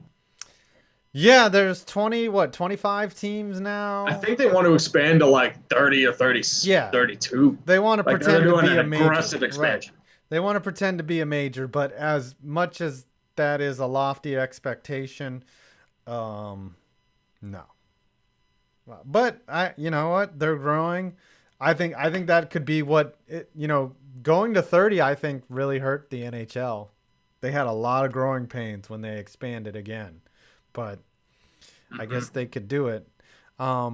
[SPEAKER 2] Yeah, there's 25 teams now.
[SPEAKER 1] I think they want to expand to like 30 or 30,
[SPEAKER 2] Yeah.
[SPEAKER 1] 32.
[SPEAKER 2] They want to
[SPEAKER 1] Like they're
[SPEAKER 2] pretend to
[SPEAKER 1] doing
[SPEAKER 2] be
[SPEAKER 1] an
[SPEAKER 2] a major.
[SPEAKER 1] aggressive expansion.
[SPEAKER 2] Right. They want to pretend to be a major, but as much as that is a lofty expectation, no. But you know what? They're growing. I think that could be going to 30. I think really hurt the NHL. They had a lot of growing pains when they expanded again, but I guess they could do it. I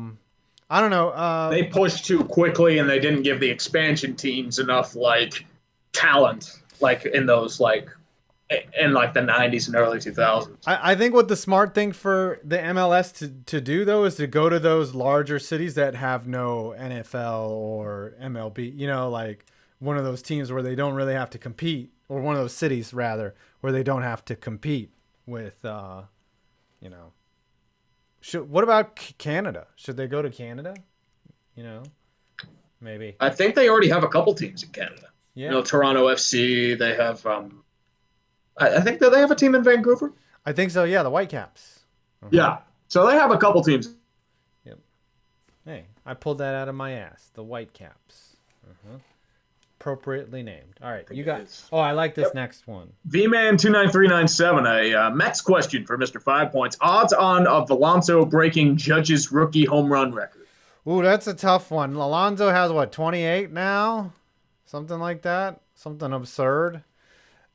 [SPEAKER 2] don't know.
[SPEAKER 1] They pushed too quickly and they didn't give the expansion teams enough like talent, like in those like in like the 90s and early 2000s.
[SPEAKER 2] I think what the smart thing for the MLS to do though is to go to those larger cities that have no NFL or MLB. You know, like one of those teams where they don't really have to compete, or one of those cities rather where they don't have to compete with. What about Canada? Should they go to Canada? Maybe.
[SPEAKER 1] I think they already have a couple teams in Canada.
[SPEAKER 2] Yeah.
[SPEAKER 1] Toronto FC. They have. I think that they have a team in Vancouver.
[SPEAKER 2] I think so. Yeah, the Whitecaps. Uh-huh.
[SPEAKER 1] Yeah. So they have a couple teams.
[SPEAKER 2] Yep. Hey, I pulled that out of my ass. The Whitecaps. Uh-huh. Appropriately named. All right, you got. Oh, I like this next one.
[SPEAKER 1] VMan29397, a Mets question for Mr. 5 Points. Odds on of Alonso breaking Judge's rookie home run record.
[SPEAKER 2] Ooh, that's a tough one. Alonso has 28 now, something like that, something absurd.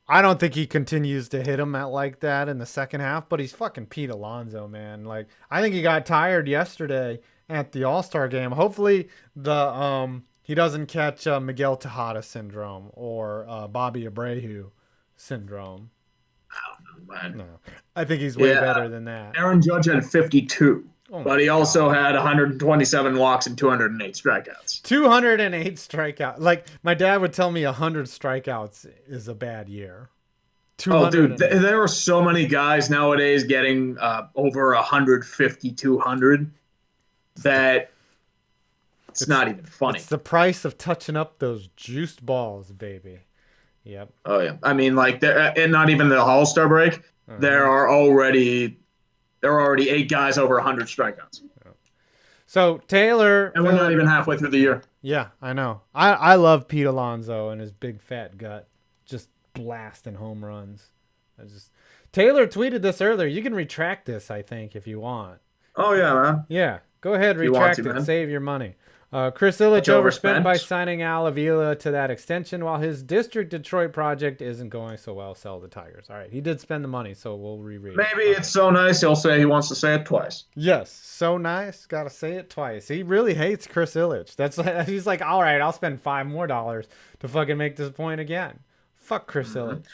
[SPEAKER 2] I don't think he continues to hit him at like that in the second half, but he's fucking Pete Alonso, man. Like I think he got tired yesterday at the All-Star game. Hopefully he doesn't catch Miguel Tejada syndrome or Bobby Abreu syndrome. No, I think he's way better than that.
[SPEAKER 1] Aaron Judge had 52, but he also had 127 walks and 208 strikeouts.
[SPEAKER 2] 208 strikeouts. Like my dad would tell me 100 strikeouts is a bad year.
[SPEAKER 1] Oh, dude, there are so many guys nowadays getting over 150, 200 that it's not even funny.
[SPEAKER 2] It's the price of touching up those juiced balls, baby. Yep.
[SPEAKER 1] Oh yeah. I mean, like, and not even the All-Star break. Uh-huh. There are already 8 guys over 100 strikeouts.
[SPEAKER 2] So Taylor,
[SPEAKER 1] and we're not even halfway through the year.
[SPEAKER 2] Yeah, I know. I love Pete Alonso and his big fat gut, just blasting home runs. Taylor tweeted this earlier. You can retract this, I think, if you want.
[SPEAKER 1] Oh yeah, man.
[SPEAKER 2] Yeah, go ahead, retract it. Save your money. Chris Ilitch overspent by signing Al Avila to that extension, while his District Detroit project isn't going so well. Sell the Tigers. All right, he did spend the money, so we'll reread.
[SPEAKER 1] Maybe it's so nice he'll say he wants to say it twice.
[SPEAKER 2] Yes, so nice. Got to say it twice. He really hates Chris Ilitch. He's like, all right, I'll spend $5 more to fucking make this point again. Fuck Chris Ilitch.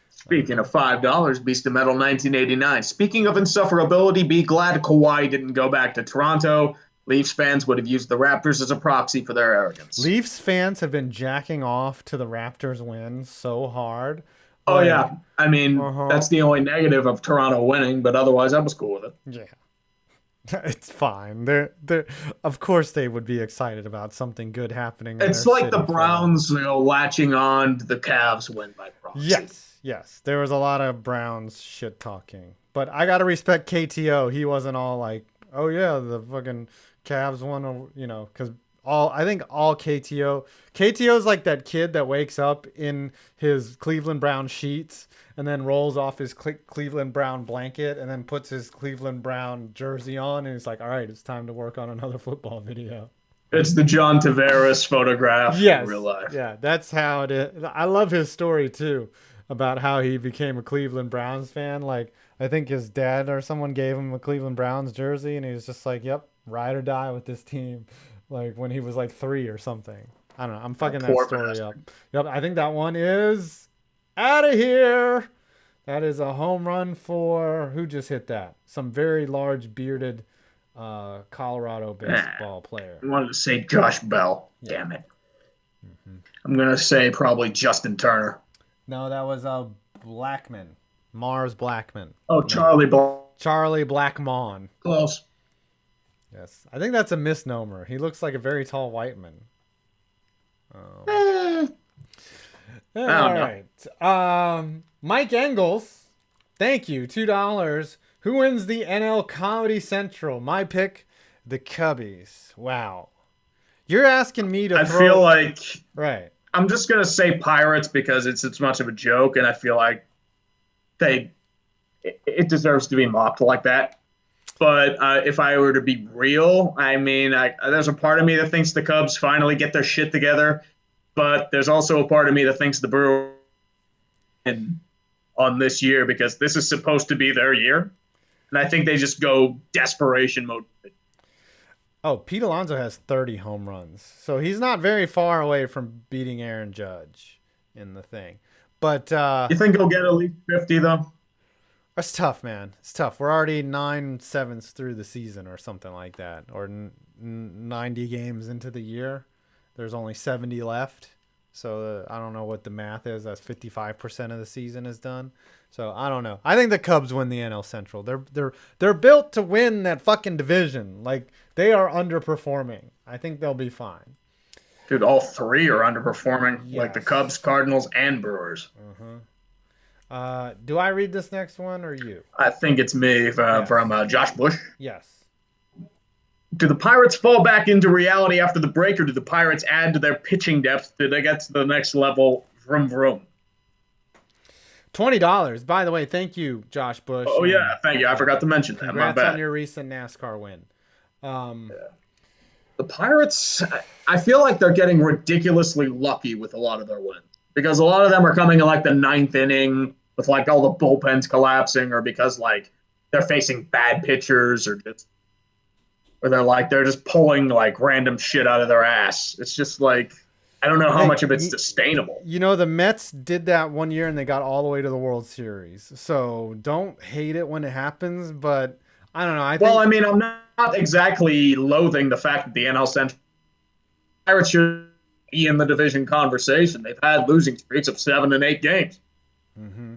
[SPEAKER 1] Speaking of $5, Beast of Metal 1989. Speaking of insufferability, be glad Kawhi didn't go back to Toronto. Leafs fans would have used the Raptors as a proxy for their arrogance.
[SPEAKER 2] Leafs fans have been jacking off to the Raptors win so hard.
[SPEAKER 1] Oh
[SPEAKER 2] Like,
[SPEAKER 1] yeah, I mean
[SPEAKER 2] uh-huh.
[SPEAKER 1] that's the only negative of Toronto winning, but otherwise I was cool with it.
[SPEAKER 2] Yeah. It's fine. They're of course they would be excited about something good happening in their
[SPEAKER 1] It's like the
[SPEAKER 2] city for them.
[SPEAKER 1] Browns, latching on to the Cavs win by proxy.
[SPEAKER 2] Yes, yes. There was a lot of Browns shit talking. But I gotta respect KTO. He wasn't all like, oh yeah, the fucking Cavs won, because I think all KTO's like that kid that wakes up in his Cleveland Brown sheets and then rolls off his Cleveland Brown blanket and then puts his Cleveland Brown jersey on and he's like, all right, it's time to work on another football video.
[SPEAKER 1] It's the John Tavares photograph in real
[SPEAKER 2] Yes.
[SPEAKER 1] life.
[SPEAKER 2] Yeah, that's how it is. I love his story too about how he became a Cleveland Browns fan. Like, I think his dad or someone gave him a Cleveland Browns jersey and he was just like, "Yep, ride or die with this team." Like when he was like 3 or something. I don't know. I'm
[SPEAKER 1] That
[SPEAKER 2] fucking that
[SPEAKER 1] poor
[SPEAKER 2] story up.
[SPEAKER 1] bastard.
[SPEAKER 2] Yep, I think that one is out of here. That is a home run for who just hit that? Some very large bearded Colorado
[SPEAKER 1] Ah,
[SPEAKER 2] baseball player.
[SPEAKER 1] I wanted to say Josh Bell.
[SPEAKER 2] Yeah.
[SPEAKER 1] Damn it.
[SPEAKER 2] Hmm.
[SPEAKER 1] I'm gonna say probably Justin Turner.
[SPEAKER 2] No, that was Blackman. Mars Blackman.
[SPEAKER 1] Oh,
[SPEAKER 2] No.
[SPEAKER 1] Charlie Ball.
[SPEAKER 2] Charlie Blackmon.
[SPEAKER 1] Close.
[SPEAKER 2] Yes. I think that's a misnomer. He looks like a very tall white man.
[SPEAKER 1] Eh,
[SPEAKER 2] All
[SPEAKER 1] I don't know.
[SPEAKER 2] right. Mike Engels. Thank you. $2. Who wins the NL Comedy Central? My pick, the Cubbies. Wow. You're asking me to
[SPEAKER 1] I feel
[SPEAKER 2] throw.
[SPEAKER 1] like
[SPEAKER 2] Right.
[SPEAKER 1] I'm just gonna say Pirates because it's much of a joke, and I feel like they it deserves to be mocked like that. But if I were to be real, I mean, there's a part of me that thinks the Cubs finally get their shit together, but there's also a part of me that thinks the Brewers on this year because this is supposed to be their year, and I think they just go desperation mode.
[SPEAKER 2] Oh, Pete Alonso has 30 home runs. So he's not very far away from beating Aaron Judge in the thing. But
[SPEAKER 1] You think he'll get at least 50 though?
[SPEAKER 2] it's tough, man. It's tough. We're already 9/7 through the season or something like that, or 90 games into the year. There's only 70 left. So I don't know what the math is. That's 55% of the season is done. So I don't know. I think the Cubs win the NL Central. They're built to win that fucking division. Like they are underperforming. I think they'll be fine.
[SPEAKER 1] Dude, all three are underperforming, like the
[SPEAKER 2] Yes.
[SPEAKER 1] Cubs, Cardinals, and Brewers.
[SPEAKER 2] Uh-huh. Do I read this next one or you?
[SPEAKER 1] I think it's me
[SPEAKER 2] Yes.
[SPEAKER 1] from Josh Bush.
[SPEAKER 2] Yes.
[SPEAKER 1] Do the Pirates fall back into reality after the break, or do the Pirates add to their pitching depth? Do they get to the next level? Vroom vroom.
[SPEAKER 2] $20. By the way, thank you, Josh Bush,
[SPEAKER 1] Oh
[SPEAKER 2] and
[SPEAKER 1] yeah, thank you. I forgot to mention that. My
[SPEAKER 2] congrats on
[SPEAKER 1] bad.
[SPEAKER 2] your recent NASCAR win. Um,
[SPEAKER 1] The Pirates, I feel like they're getting ridiculously lucky with a lot of their wins because a lot of them are coming in like the ninth inning with like all the bullpens collapsing, or because like they're facing bad pitchers, or they're just pulling like random shit out of their ass. It's just like I don't know how
[SPEAKER 2] hey,
[SPEAKER 1] much of it's sustainable.
[SPEAKER 2] the Mets did that one year and they got all the way to the World Series. So don't hate it when it happens, but I don't know. I
[SPEAKER 1] Well,
[SPEAKER 2] think
[SPEAKER 1] I mean, I'm not exactly loathing the fact that the NL Central Pirates should be in the division conversation. They've had losing streaks of 7 and 8 games.
[SPEAKER 2] hmm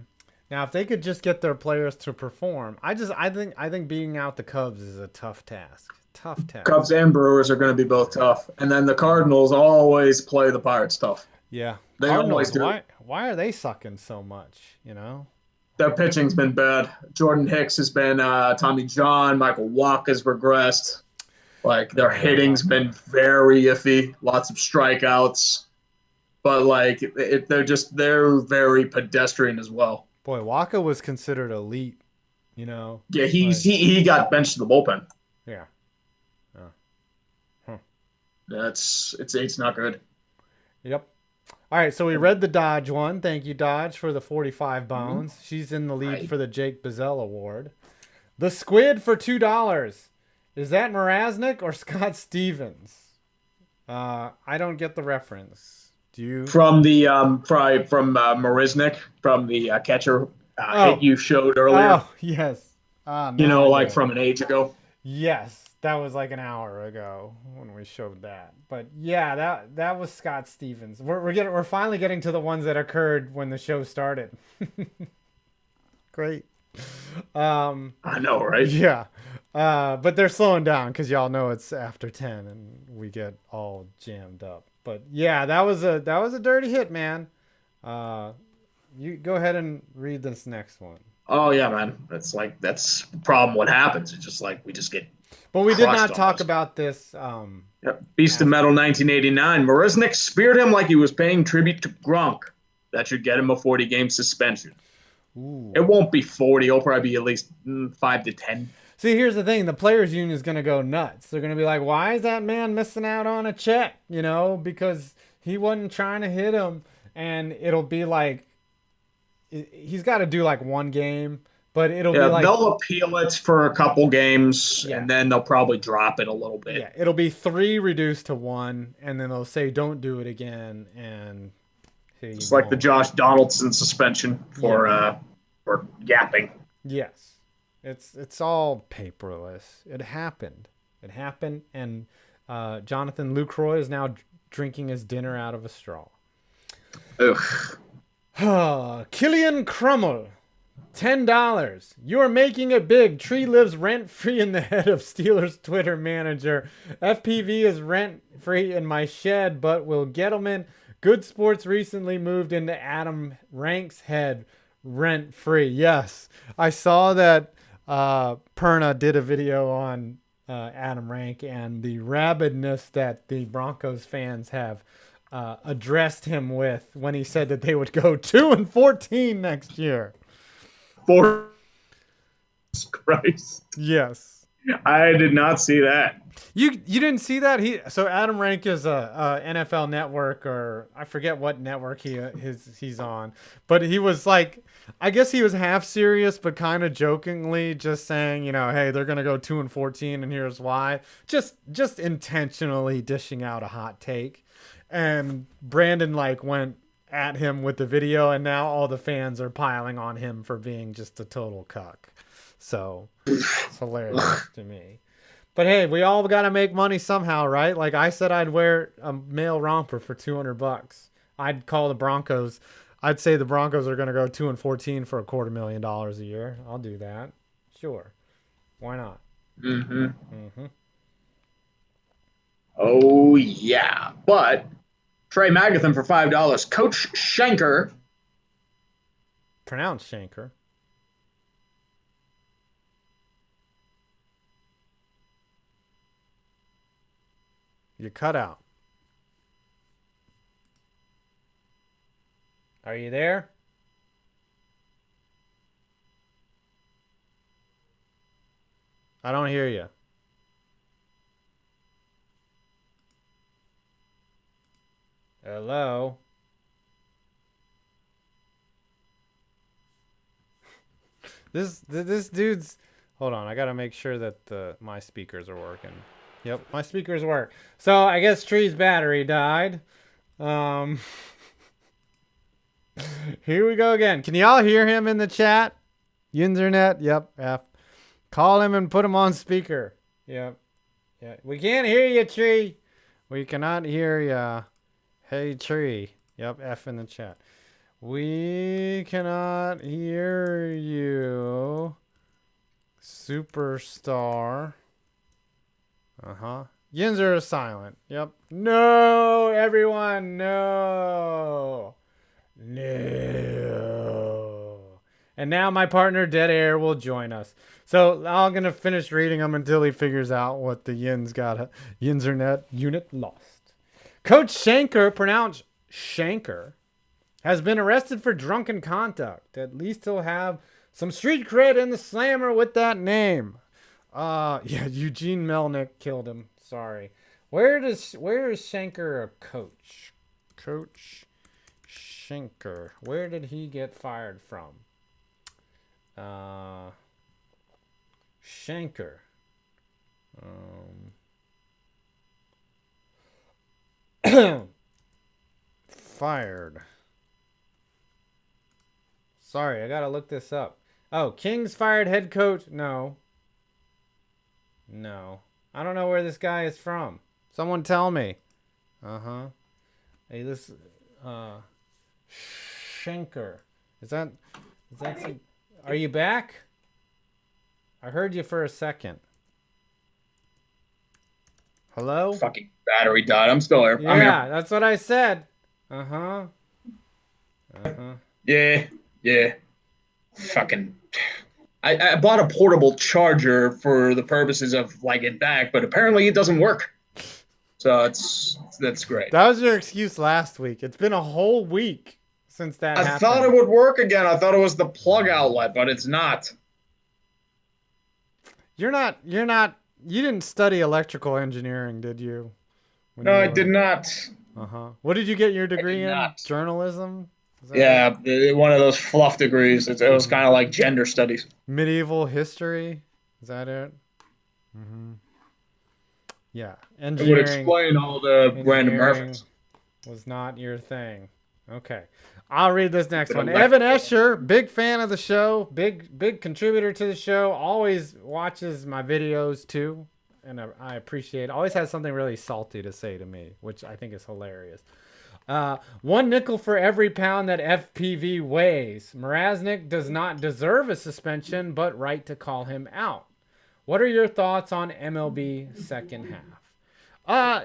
[SPEAKER 2] now if they could just get their players to perform, I think beating out the Cubs is a tough task. Tough
[SPEAKER 1] Cubs
[SPEAKER 2] task.
[SPEAKER 1] and Brewers are going to be both tough, and then the Cardinals always play the Pirates tough.
[SPEAKER 2] Yeah.
[SPEAKER 1] They always
[SPEAKER 2] Cardinals,
[SPEAKER 1] do.
[SPEAKER 2] why are they sucking so much,
[SPEAKER 1] Their pitching's been bad. Jordan Hicks has been Tommy John. Michael Wacha has regressed. Like their hitting's been
[SPEAKER 2] Waka.
[SPEAKER 1] very iffy. Lots of strikeouts, but like they're very pedestrian as well.
[SPEAKER 2] Boy, Waka was considered elite,
[SPEAKER 1] Yeah,
[SPEAKER 2] like
[SPEAKER 1] he got benched to the bullpen.
[SPEAKER 2] yeah. Yeah. Huh.
[SPEAKER 1] It's not good.
[SPEAKER 2] Yep. All right, so we read the Dodge one. Thank you, Dodge, for the 45
[SPEAKER 1] Mhm.
[SPEAKER 2] bones. She's in the lead
[SPEAKER 1] Right.
[SPEAKER 2] for the Jake Bazell Award. The Squid for $2. Is that Mrazek or Scott Stevens? I don't get the reference. Do you?
[SPEAKER 1] From Marisnick from the catcher hit
[SPEAKER 2] Oh,
[SPEAKER 1] you showed earlier.
[SPEAKER 2] oh, yes. Ah,
[SPEAKER 1] You
[SPEAKER 2] now
[SPEAKER 1] know,
[SPEAKER 2] I get
[SPEAKER 1] like
[SPEAKER 2] it.
[SPEAKER 1] from an age ago.
[SPEAKER 2] Yes, That was like an hour ago when we showed that. But yeah, that was Scott Stevens. We're finally getting to the ones that occurred when the show started. Great.
[SPEAKER 1] I know, right?
[SPEAKER 2] Yeah. But they're slowing down because y'all know it's after 10 and we get all jammed up. But yeah, that was a dirty hit, man. You go ahead and read this next one.
[SPEAKER 1] Oh yeah, man. That's the problem. What happens? It's just like we just get
[SPEAKER 2] But we did
[SPEAKER 1] crushed
[SPEAKER 2] not talk
[SPEAKER 1] almost.
[SPEAKER 2] about this
[SPEAKER 1] Yep. Beast of
[SPEAKER 2] after.
[SPEAKER 1] Metal 1989. Marisnick speared him like he was paying tribute to Grunk. That should get him a 40-game suspension. It
[SPEAKER 2] Ooh.
[SPEAKER 1] won't be 40. It'll probably be at least 5 to 10.
[SPEAKER 2] See, here's the thing. The players' union is going to go nuts. They're going to be like, why is that man missing out on a check? You know, because he wasn't trying to hit him. And it'll be like, he's got to do like one game, but it'll be
[SPEAKER 1] Yeah,
[SPEAKER 2] like,
[SPEAKER 1] they'll appeal it for a couple games,
[SPEAKER 2] yeah,
[SPEAKER 1] and then they'll probably drop it a little bit.
[SPEAKER 2] yeah, it'll be 3 reduced to 1. And then they'll say, don't do it again. And here you
[SPEAKER 1] It's
[SPEAKER 2] go.
[SPEAKER 1] like the Josh Donaldson suspension for yapping.
[SPEAKER 2] Yes. It's all paperless. It happened. It happened. And Jonathan Lucroy is now drinking his dinner out of a straw.
[SPEAKER 1] Ugh.
[SPEAKER 2] Killian Crummel, $10. You're making it big. Tree lives rent-free in the head of Steelers Twitter manager. FPV is rent-free in my shed, but will Gettleman. Good Sports recently moved into Adam Rank's head rent-free. Yes, I saw that Perna did a video on Adam Rank and the rabidness that the Broncos fans have addressed him with when he said that they would go 2-14 next year.
[SPEAKER 1] For Christ.
[SPEAKER 2] Yes.
[SPEAKER 1] I did not see that.
[SPEAKER 2] You didn't see that? So Adam Rank is a NFL network, or I forget what network he's on, but he was like, I guess he was half serious but kind of jokingly just saying, you know, hey, they're gonna go 2-14 and here's why. Just intentionally dishing out a hot take. And Brandon like went at him with the video, and now all the fans are piling on him for being just a total cuck. So it's hilarious to me. But hey, we all got to make money somehow, right? Like I said, I'd wear a male romper for $200. I'd call the Broncos. I'd say the Broncos are going to go 2-14 for $250,000 a year. I'll do that. Sure. Why not?
[SPEAKER 1] Mm-hmm.
[SPEAKER 2] Mm-hmm.
[SPEAKER 1] Oh yeah, but Trey Magathon for $5. Coach Schenker.
[SPEAKER 2] Pronounce Shanker. You cut out. Are you there? I don't hear you. Hello? This dude's... Hold on, I gotta make sure that my speakers are working. Yep, my speakers work. So I guess Tree's battery died. Here we go again. Can y'all hear him in the chat? Internet? Yep. F. Call him and put him on speaker. Yep. Yeah. We can't hear you, Tree. We cannot hear ya. Hey, Tree. Yep. F in the chat. We cannot hear you. Superstar. Uh-huh. Yinzer is silent. Yep. No, everyone. No. No. And now my partner Dead Air will join us. So I'm going to finish reading them until he figures out what the Yinzernet unit lost. Coach Schenker, pronounced Shanker, has been arrested for drunken conduct. At least he'll have some street cred in the slammer with that name. Yeah, Eugene Melnick killed him. Sorry. Where is Schenker a coach? Coach Schenker. Where did he get fired from? Schenker. Fired. Sorry, I gotta look this up. Oh, Kings fired head coach. No. I don't know where this guy is from. Someone tell me. Hey, this Schenker. Is that some, are you back? I heard you for a second. Hello?
[SPEAKER 1] Fucking battery died. I'm still here. I'm
[SPEAKER 2] Yeah,
[SPEAKER 1] here.
[SPEAKER 2] that's what I said.
[SPEAKER 1] Yeah, yeah. Fucking. I bought a portable charger for the purposes of like it back, but apparently it doesn't work. So that's great.
[SPEAKER 2] That was your excuse last week. It's been a whole week since that
[SPEAKER 1] I
[SPEAKER 2] happened.
[SPEAKER 1] thought it would work again. I thought it was the plug outlet, but it's not.
[SPEAKER 2] You're not you didn't study electrical engineering, did you?
[SPEAKER 1] No, I did not.
[SPEAKER 2] What did you get your
[SPEAKER 1] I
[SPEAKER 2] degree
[SPEAKER 1] did
[SPEAKER 2] in?
[SPEAKER 1] not.
[SPEAKER 2] Journalism? Is that
[SPEAKER 1] Yeah, one of those fluff degrees. It was kind of like gender studies.
[SPEAKER 2] medieval history? Is that it? Yeah.
[SPEAKER 1] It would
[SPEAKER 2] Engineering
[SPEAKER 1] explain all the random references.
[SPEAKER 2] was not your thing. Okay. I'll read this next
[SPEAKER 1] But
[SPEAKER 2] one.
[SPEAKER 1] electrical.
[SPEAKER 2] Evan Escher, big fan of the show, big contributor to the show, always watches my videos too, and I appreciate it. Always has something really salty to say to me, which I think is hilarious. 1 nickel for every pound that FPV weighs. Mrazek does not deserve a suspension, but right to call him out. What are your thoughts on MLB second half?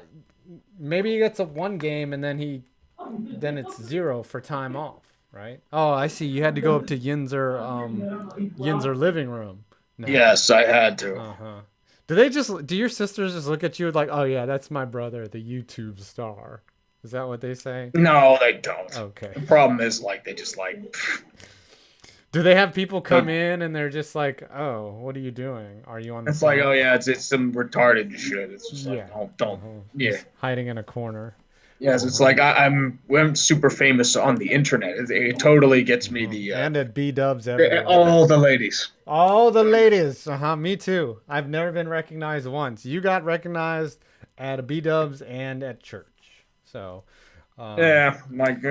[SPEAKER 2] Maybe he gets a 1 game and then it's 0 for time off, right? Oh, I see. You had to go up to Yinzer living room. No.
[SPEAKER 1] Yes, I had to.
[SPEAKER 2] Do your sisters just look at you like, oh yeah, that's my brother, the YouTube star? Is that what they say?
[SPEAKER 1] No, they don't.
[SPEAKER 2] Okay.
[SPEAKER 1] The problem is like they just like.
[SPEAKER 2] Do they have people come in and they're just like, oh, what are you doing? Are you on the
[SPEAKER 1] It's
[SPEAKER 2] phone?
[SPEAKER 1] like, oh yeah, it's some retarded shit. It's just like, don't. Yeah.
[SPEAKER 2] Just hiding in a corner.
[SPEAKER 1] Yes, it's like I'm super famous on the internet. It totally gets me the
[SPEAKER 2] And at B-dubs everywhere.
[SPEAKER 1] all the ladies.
[SPEAKER 2] All the ladies. Me too. I've never been recognized once. You got recognized at a B-dubs and at church. So,
[SPEAKER 1] Yeah, like,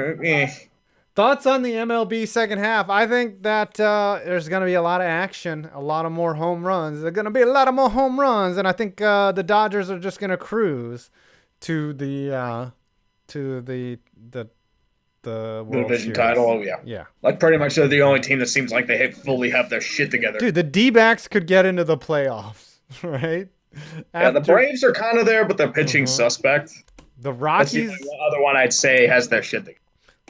[SPEAKER 2] thoughts on the MLB second half? I think that there's going to be a lot of action, a lot of more home runs. There's going to be a lot of more home runs, and I think the Dodgers are just going to cruise to the World
[SPEAKER 1] division
[SPEAKER 2] Series.
[SPEAKER 1] title. Oh yeah,
[SPEAKER 2] Yeah.
[SPEAKER 1] like pretty much they're the only team that seems like they fully have their shit together.
[SPEAKER 2] Dude, the D-backs could get into the playoffs, right?
[SPEAKER 1] Yeah, the Braves are kind of there, but their pitching's suspect.
[SPEAKER 2] The
[SPEAKER 1] That's the
[SPEAKER 2] Rockies,
[SPEAKER 1] only other one I'd say has their shit together.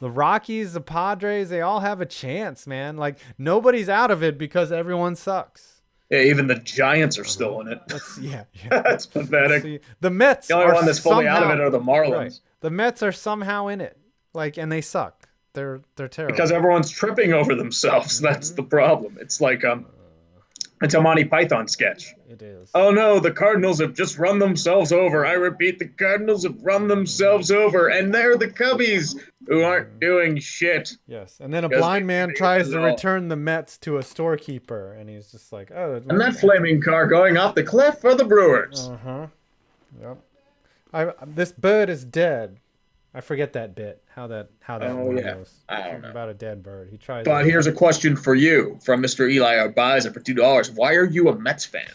[SPEAKER 2] the Padres, they all have a chance, man. Like nobody's out of it because everyone sucks.
[SPEAKER 1] Yeah, even the Giants are still in it.
[SPEAKER 2] Yeah.
[SPEAKER 1] That's pathetic.
[SPEAKER 2] See, the Mets
[SPEAKER 1] The only
[SPEAKER 2] are
[SPEAKER 1] one that's fully out of
[SPEAKER 2] somehow-
[SPEAKER 1] it are the Marlins.
[SPEAKER 2] Right. The Mets are somehow in it, like, and they suck. They're terrible.
[SPEAKER 1] Because everyone's tripping over themselves. That's the problem. It's like it's a Monty Python sketch.
[SPEAKER 2] It is.
[SPEAKER 1] Oh no, the Cardinals have just run themselves over. I repeat, the Cardinals have run themselves over, and they're the Cubbies who aren't doing shit.
[SPEAKER 2] Yes, and then a
[SPEAKER 1] Because
[SPEAKER 2] blind
[SPEAKER 1] they-
[SPEAKER 2] man
[SPEAKER 1] they
[SPEAKER 2] tries to
[SPEAKER 1] know.
[SPEAKER 2] return the Mets to a storekeeper, and he's just like, oh.
[SPEAKER 1] And that flaming car going off the cliff for the Brewers.
[SPEAKER 2] Yep. This bird is dead. I forget that bit. How that
[SPEAKER 1] Oh,
[SPEAKER 2] one
[SPEAKER 1] yeah.
[SPEAKER 2] goes.
[SPEAKER 1] I don't
[SPEAKER 2] Something
[SPEAKER 1] know.
[SPEAKER 2] about a dead bird. He tries.
[SPEAKER 1] But here's a question for you from Mr. Eli Arbiza for $2. Why are you a Mets fan?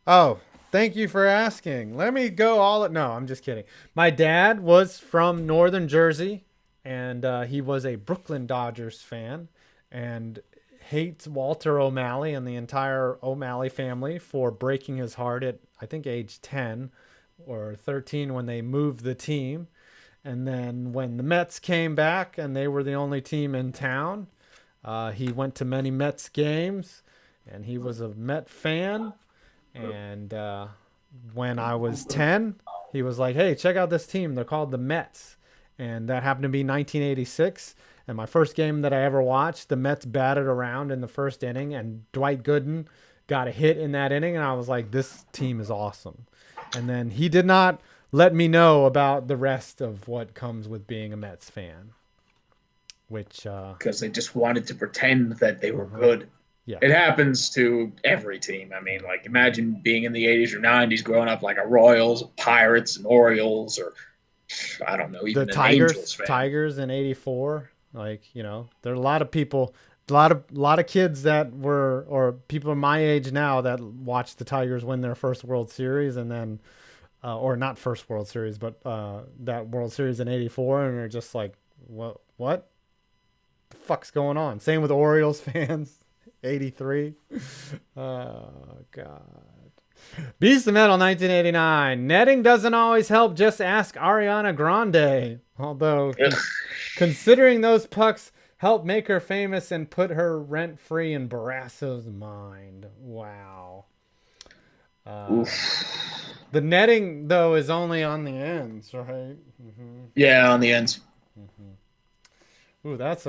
[SPEAKER 2] Oh, thank you for asking. Let me go all. No, I'm just kidding. My dad was from Northern Jersey, and he was a Brooklyn Dodgers fan, and hates Walter O'Malley and the entire O'Malley family for breaking his heart at, I think, age 10 or 13 when they moved the team. And then when the Mets came back and they were the only team in town, he went to many Mets games, and he was a Met fan. And when I was 10, he was like, hey, check out this team. They're called the Mets. And that happened to be 1986. And my first game that I ever watched, the Mets batted around in the first inning, and Dwight Gooden got a hit in that inning. And I was like, this team is awesome. And then he did not let me know about the rest of what comes with being a Mets fan. Which
[SPEAKER 1] Because they just wanted to pretend that they were good.
[SPEAKER 2] Yeah.
[SPEAKER 1] It happens to every team. I mean, like, imagine being in the 80s or 90s growing up like a Royals, Pirates, and Orioles, or I don't know, even
[SPEAKER 2] the
[SPEAKER 1] an Angels fan.
[SPEAKER 2] Tigers in '84. Like, there are a lot of people lot of kids that were, or people my age now that watched the Tigers win their first World Series, and then, or not first World Series, but that World Series in '84, and they're just like, what the fuck's going on? Same with Orioles fans, '83. Oh God. Beast of Metal 1989. Netting doesn't always help. Just ask Ariana Grande. Although, considering those pucks help make her famous and put her rent free in Barasso's mind. Wow. The netting, though, is only on the ends, right? Mm-hmm.
[SPEAKER 1] Yeah, on the ends.
[SPEAKER 2] Mm-hmm. Ooh, that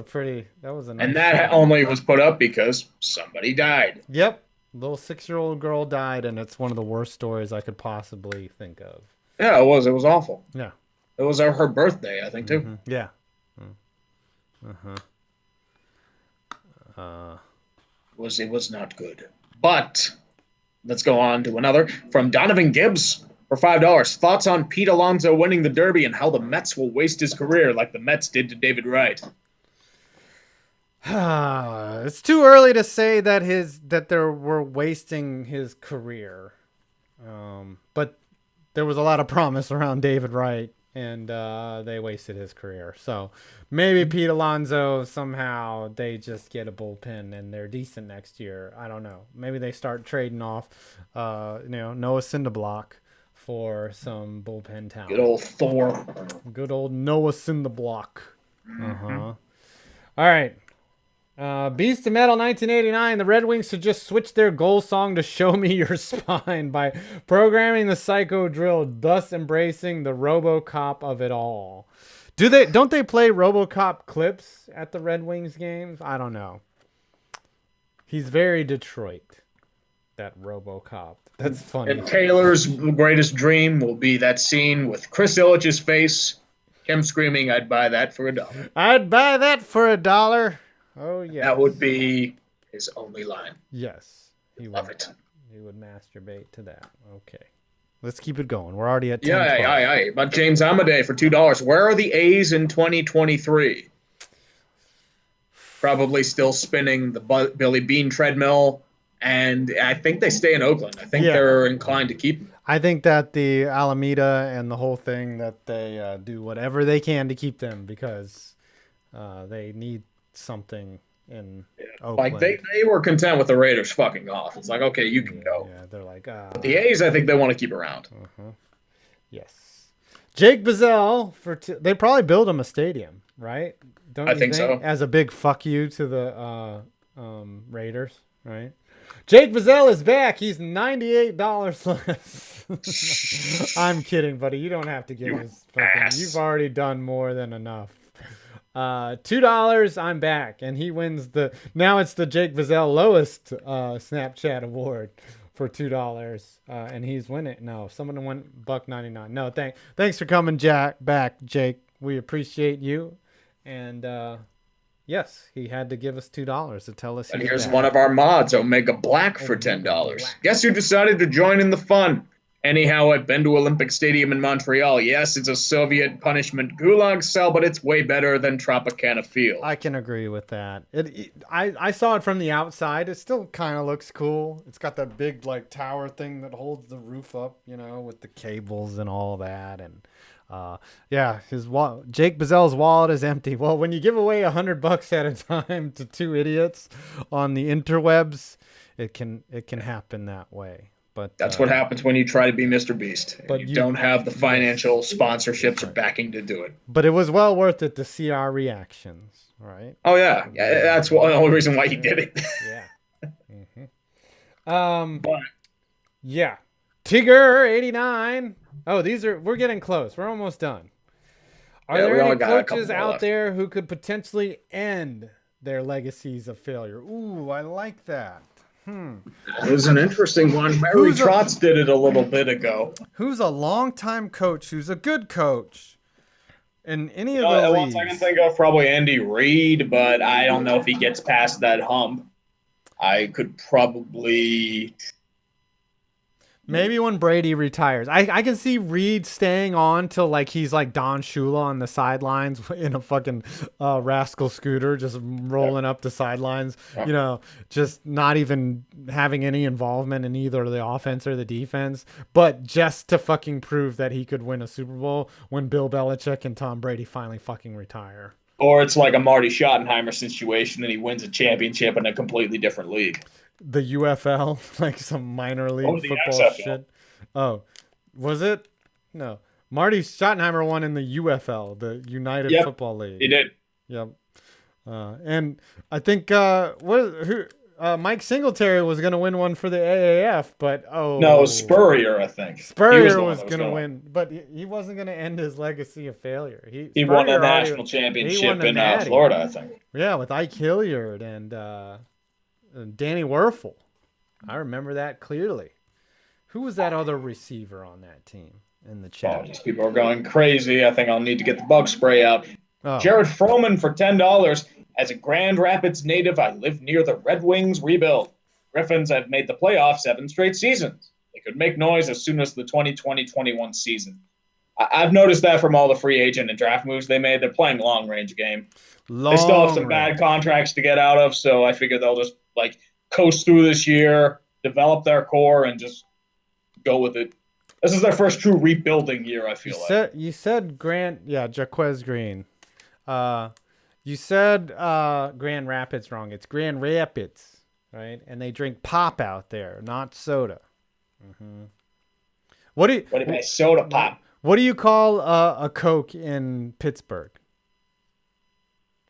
[SPEAKER 2] was a nice
[SPEAKER 1] And that
[SPEAKER 2] shot.
[SPEAKER 1] only was put up because somebody died.
[SPEAKER 2] Yep. Little 6-year-old girl died, and it's one of the worst stories I could possibly think of.
[SPEAKER 1] Yeah, it was. It was awful.
[SPEAKER 2] Yeah.
[SPEAKER 1] It was her birthday, I think, too.
[SPEAKER 2] Mm-hmm. Yeah.
[SPEAKER 1] It was not good. But let's go on to another from Donovan Gibbs for $5. Thoughts on Pete Alonso winning the Derby and how the Mets will waste his career like the Mets did to David Wright.
[SPEAKER 2] It's too early to say that they were wasting his career, but there was a lot of promise around David Wright, and they wasted his career. So maybe Pete Alonso, somehow they just get a bullpen and they're decent next year. I don't know. Maybe they start trading off, Noah Syndergaard for some bullpen talent.
[SPEAKER 1] Good old Thor.
[SPEAKER 2] Good old Noah Syndergaard. All right. Beast of Metal 1989. The Red Wings should just switch their goal song to Show Me Your Spine by programming the Psycho Drill, thus embracing the RoboCop of it all. Don't they play RoboCop clips at the Red Wings games? I don't know. He's very Detroit, that RoboCop. That's funny.
[SPEAKER 1] And Taylor's greatest dream will be that scene with Chris Illich's face, him screaming, "I'd buy that for $1."
[SPEAKER 2] I'd buy that for $1. Oh, yeah.
[SPEAKER 1] That would be his only line.
[SPEAKER 2] Yes.
[SPEAKER 1] Love it.
[SPEAKER 2] He would masturbate to that. Okay. Let's keep it going. We're already at 10.
[SPEAKER 1] Yeah. But James Amadei for $2. Where are the A's in 2023? Probably still spinning the Billy Bean treadmill, and I think they stay in Oakland. I think they're inclined to keep him.
[SPEAKER 2] I think that the Alameda and the whole thing, that they do whatever they can to keep them, because they need something in Oakland.
[SPEAKER 1] Like they were content with the Raiders fucking off. It's like, okay, you can go.
[SPEAKER 2] Yeah, they're like,
[SPEAKER 1] But the A's, I think they want to keep around.
[SPEAKER 2] Yes. Jake Bizzell they probably build him a stadium, right? Don't
[SPEAKER 1] I
[SPEAKER 2] you
[SPEAKER 1] think so.
[SPEAKER 2] As a big fuck you to the Raiders, right? Jake Bizzell is back. He's $98 less. I'm kidding, buddy. You don't have to give us fucking. You've already done more than enough. $2. I'm back, and he wins now it's the Jake Bizzell lowest Snapchat award for $2, and he's winning. No, someone went $1.99. No, thanks for coming back, Jake. We appreciate you, and yes, he had to give us $2 to tell us.
[SPEAKER 1] And here's one of our mods, Omega Black, for $10. Guess who decided to join in the fun? Anyhow, I've been to Olympic Stadium in Montreal. Yes, it's a Soviet punishment gulag cell, but it's way better than Tropicana Field.
[SPEAKER 2] I can agree with that. I saw it from the outside. It still kind of looks cool. It's got that big tower thing that holds the roof up, with the cables and all that. And Jake Bizzell's wallet is empty. Well, when you give away $100 at a time to two idiots on the interwebs, it can happen that way. But
[SPEAKER 1] that's what happens when you try to be Mr. Beast. But you don't have the financial sponsorships or backing to do it.
[SPEAKER 2] But it was well worth it to see our reactions, right?
[SPEAKER 1] Oh, yeah. That's the only reason why you did it.
[SPEAKER 2] Yeah. Yeah. Tigger 89. Oh, we're getting close. We're almost done. Are there any coaches out there who could potentially end their legacies of failure? Ooh, I like that.
[SPEAKER 1] It was an interesting one. Mary Trotz did it a little bit ago.
[SPEAKER 2] Who's a longtime coach who's a good coach in any of the leagues?
[SPEAKER 1] I can think of probably Andy Reid, but I don't know if he gets past that hump. I could probably
[SPEAKER 2] Maybe when Brady retires. I can see Reed staying on till like he's like Don Shula on the sidelines in a fucking rascal scooter, just rolling up the sidelines, you know, just not even having any involvement in either the offense or the defense, but just to fucking prove that he could win a Super Bowl when Bill Belichick and Tom Brady finally fucking retire.
[SPEAKER 1] Or it's like a Marty Schottenheimer situation and he wins a championship in a completely different league.
[SPEAKER 2] The UFL, like some minor league
[SPEAKER 1] Or the
[SPEAKER 2] football
[SPEAKER 1] XFL.
[SPEAKER 2] shit. Oh, was it? No. Marty Schottenheimer won in the UFL, the United Football League.
[SPEAKER 1] He did.
[SPEAKER 2] Yep. And I think Mike Singletary was going to win one for the AAF, but
[SPEAKER 1] No, Spurrier, I think.
[SPEAKER 2] Spurrier was going to win, but he wasn't going to end his legacy of failure.
[SPEAKER 1] He won a national championship in Florida, I think.
[SPEAKER 2] Yeah, with Ike Hilliard and Danny Werfel. I remember that clearly. Who was that other receiver on that team in the chat?
[SPEAKER 1] Oh, these people are going crazy. I think I'll need to get the bug spray out.
[SPEAKER 2] Oh.
[SPEAKER 1] Jared Froman for $10. As a Grand Rapids native, I live near the Red Wings rebuild. Griffins have made the playoffs 7 straight seasons. They could make noise as soon as the 2020-21 season. I've noticed that from all the free agent and draft moves they made. They're playing long-range game. They still have some bad contracts to get out of, so I figure they'll just like coast through this year, develop their core, and just go with it. This is their first true rebuilding year, I feel like.
[SPEAKER 2] You said Jaquez Green. You said Grand Rapids wrong. It's Grand Rapids, right? And they drink pop out there, not soda. Mm-hmm. What do you
[SPEAKER 1] soda pop?
[SPEAKER 2] What do you call a Coke in Pittsburgh?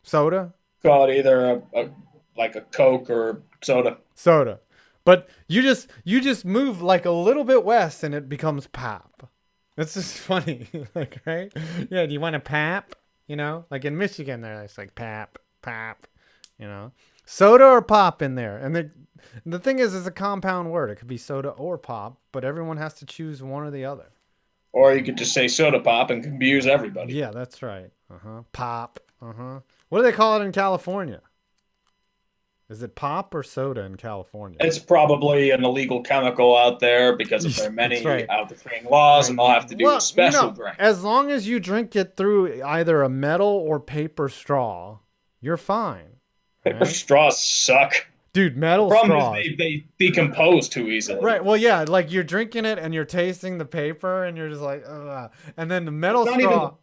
[SPEAKER 2] Soda?
[SPEAKER 1] Call it either like a Coke or soda.
[SPEAKER 2] Soda. But you just move like a little bit west and it becomes pop. It's just funny, like, right? Yeah, do you want a pap? You know, like in Michigan, it's like pap, you know, soda or pop in there. And the thing is, it's a compound word. It could be soda or pop, but everyone has to choose one or the other.
[SPEAKER 1] Or you could just say soda pop and confuse everybody.
[SPEAKER 2] Yeah, that's right. Pop. What do they call it in California? Is it pop or soda in California?
[SPEAKER 1] It's probably an illegal chemical out there because of their many out-the-freeing laws, and they'll have to do a special drink.
[SPEAKER 2] As long as you drink it through either a metal or paper straw, you're fine.
[SPEAKER 1] Paper straws suck.
[SPEAKER 2] Dude, metal
[SPEAKER 1] straws. The
[SPEAKER 2] straws.
[SPEAKER 1] problem is they decompose too easily.
[SPEAKER 2] Right, well, yeah, like you're drinking it and you're tasting the paper and you're just like, ugh. And then the metal straw...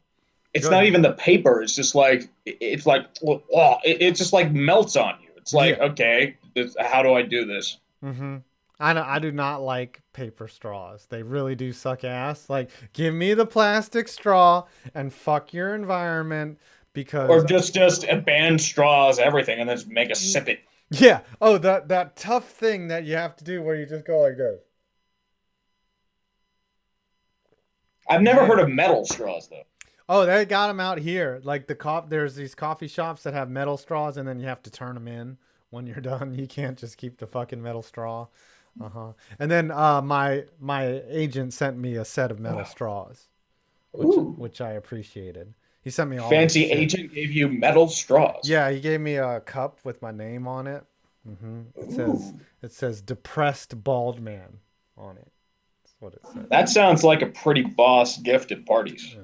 [SPEAKER 1] It's not even the paper. It's just like, it just like melts on you. It's like, okay, how do I do this?
[SPEAKER 2] Mm-hmm. I do not like paper straws. They really do suck ass. Like, give me the plastic straw and fuck your environment because...
[SPEAKER 1] Or just ban straws, everything, and then just make a sip it.
[SPEAKER 2] Yeah. Oh, that tough thing that you have to do where you just go like this.
[SPEAKER 1] I've never heard of metal straws, though.
[SPEAKER 2] Oh, they got them out here. Like there's these coffee shops that have metal straws, and then you have to turn them in when you're done. You can't just keep the fucking metal straw. And then my agent sent me a set of metal straws, which I appreciated. He sent me all
[SPEAKER 1] fancy agent gave you metal straws.
[SPEAKER 2] Yeah, he gave me a cup with my name on it. It says "Depressed Bald Man" on it. That's what it says.
[SPEAKER 1] That sounds like a pretty boss gift at parties.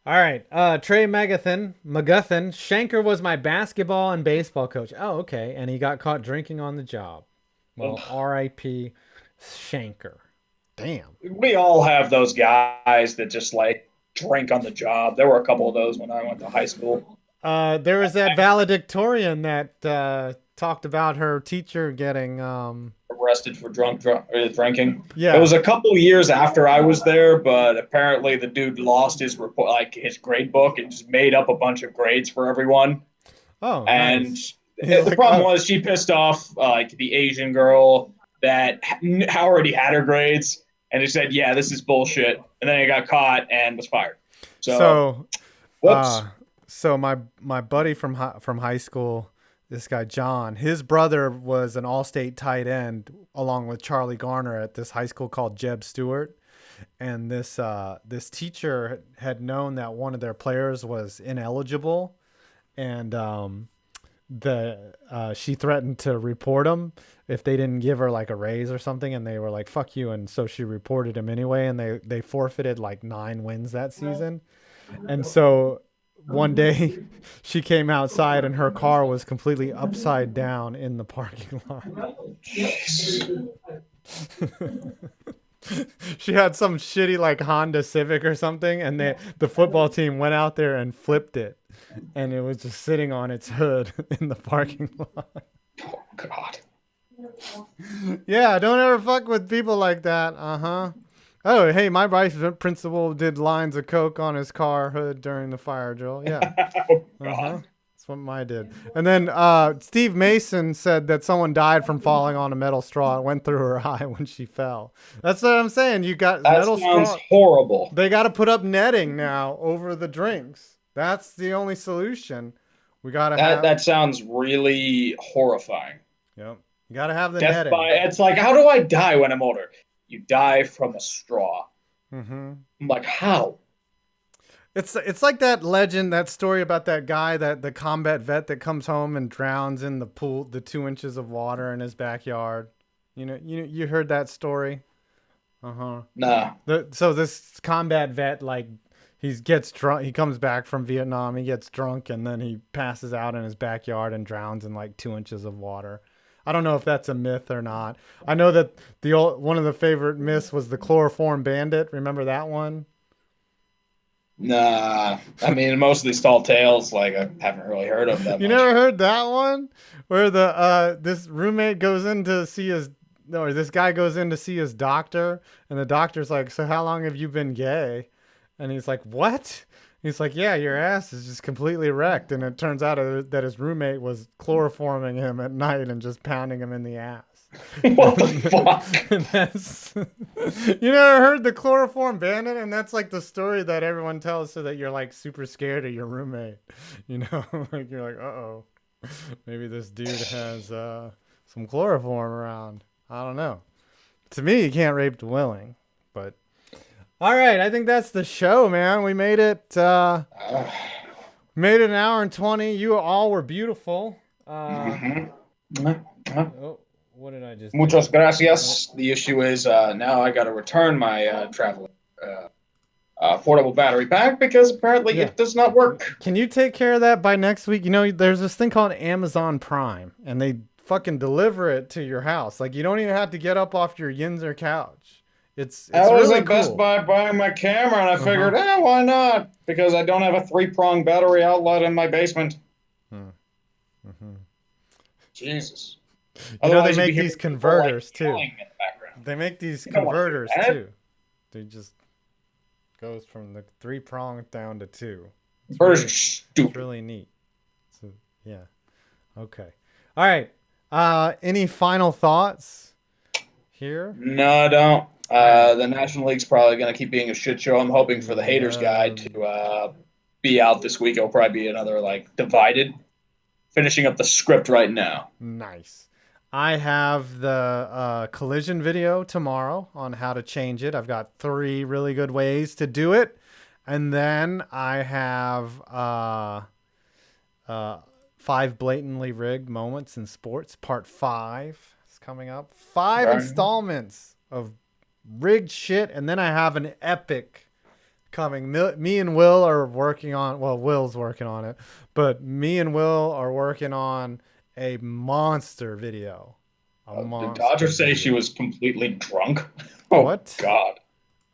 [SPEAKER 2] All right. Trey Megathan. Shanker was my basketball and baseball coach. Oh, okay. And he got caught drinking on the job. Well, R.I.P. Shanker. Damn.
[SPEAKER 1] We all have those guys that just like drink on the job. There were a couple of those when I went to high school.
[SPEAKER 2] There was that valedictorian that talked about her teacher getting
[SPEAKER 1] arrested for drinking.
[SPEAKER 2] Yeah,
[SPEAKER 1] it was a couple years after I was there, but apparently the dude lost his report, like his grade book, and just made up a bunch of grades for everyone.
[SPEAKER 2] Oh,
[SPEAKER 1] and
[SPEAKER 2] nice.
[SPEAKER 1] The problem was she pissed off like the Asian girl that already had her grades, and he said, "Yeah, this is bullshit," and then he got caught and was fired. So
[SPEAKER 2] my buddy from high school, this guy John, his brother was an all-state tight end along with Charlie Garner at this high school called Jeb Stewart, and this teacher had known that one of their players was ineligible, and she threatened to report him if they didn't give her like a raise or something, and they were like, fuck you. And so she reported him anyway, and they forfeited like 9 wins that season. And so one day she came outside and her car was completely upside down in the parking lot. She had some shitty like Honda Civic or something, and the football team went out there and flipped it, and it was just sitting on its hood in the parking lot.
[SPEAKER 1] Oh God.
[SPEAKER 2] Yeah, don't ever fuck with people like that. Oh, hey, my vice principal did lines of coke on his car hood during the fire drill. Yeah.
[SPEAKER 1] Oh God.
[SPEAKER 2] That's what mine did. And then Steve Mason said that someone died from falling on a metal straw. It went through her eye when she fell. That's what I'm saying. You got
[SPEAKER 1] That
[SPEAKER 2] metal
[SPEAKER 1] sounds
[SPEAKER 2] straw.
[SPEAKER 1] horrible.
[SPEAKER 2] They got to put up netting now over the drinks. That's the only solution. We got to have.
[SPEAKER 1] That sounds really horrifying.
[SPEAKER 2] Yep. You got to have the
[SPEAKER 1] Death
[SPEAKER 2] netting.
[SPEAKER 1] by, it's like, how do I die when I'm older? You die from a straw.
[SPEAKER 2] Mm-hmm.
[SPEAKER 1] I'm like, how?
[SPEAKER 2] It's like that legend, that story about that guy, that the combat vet that comes home and drowns in the pool, the 2 inches of water in his backyard. You heard that story?
[SPEAKER 1] Nah.
[SPEAKER 2] So this combat vet, like, he gets drunk. He comes back from Vietnam. He gets drunk, and then he passes out in his backyard and drowns in like 2 inches of water. I don't know if that's a myth or not. I know that one of the favorite myths was the chloroform bandit. Remember that one?
[SPEAKER 1] Nah. I mean, most of these tall tales, like, I haven't really heard of them.
[SPEAKER 2] You never heard that one? Where this roommate goes in to see this guy goes in to see his doctor, and the doctor's like, so how long have you been gay? And he's like, what? He's like, yeah, your ass is just completely wrecked. And it turns out that his roommate was chloroforming him at night and just pounding him in the ass.
[SPEAKER 1] What the
[SPEAKER 2] fuck? You never heard the chloroform bandit? And that's like the story that everyone tells so that you're like super scared of your roommate. Like you're like, uh-oh, maybe this dude has some chloroform around. I don't know. To me, you can't rape the willing, but... All right, I think that's the show, man. We made it. Made it an hour and 20. You all were beautiful. Oh, what did I just?
[SPEAKER 1] Muchas gracias. The issue is now I got to return my traveling portable battery pack because apparently it does not work.
[SPEAKER 2] Can you take care of that by next week? There's this thing called Amazon Prime, and they fucking deliver it to your house. Like you don't even have to get up off your Yinzer couch. It's
[SPEAKER 1] I was
[SPEAKER 2] really
[SPEAKER 1] at Best Buy buying my camera, and I figured, why not? Because I don't have a 3-prong battery outlet in my basement. Jesus.
[SPEAKER 2] They make these converters, too. They make these converters, too. They just goes from the 3-prong down to 2.
[SPEAKER 1] Stupid.
[SPEAKER 2] It's really neat. So, yeah. Okay. All right. Any final thoughts here?
[SPEAKER 1] No, I don't. The National League's probably going to keep being a shit show. I'm hoping for the Haters Guide to be out this week. It'll probably be another, divided. Finishing up the script right now.
[SPEAKER 2] Nice. I have the collision video tomorrow on how to change it. I've got 3 really good ways to do it. And then I have 5 blatantly rigged moments in sports. Part 5 is coming up. 5 installments of rigged shit, and then I have an epic coming. Me and Will are working on, well, Will's working on it, but me and Will are working on a monster video.
[SPEAKER 1] Did Dodger say she was completely drunk? Oh, what? God.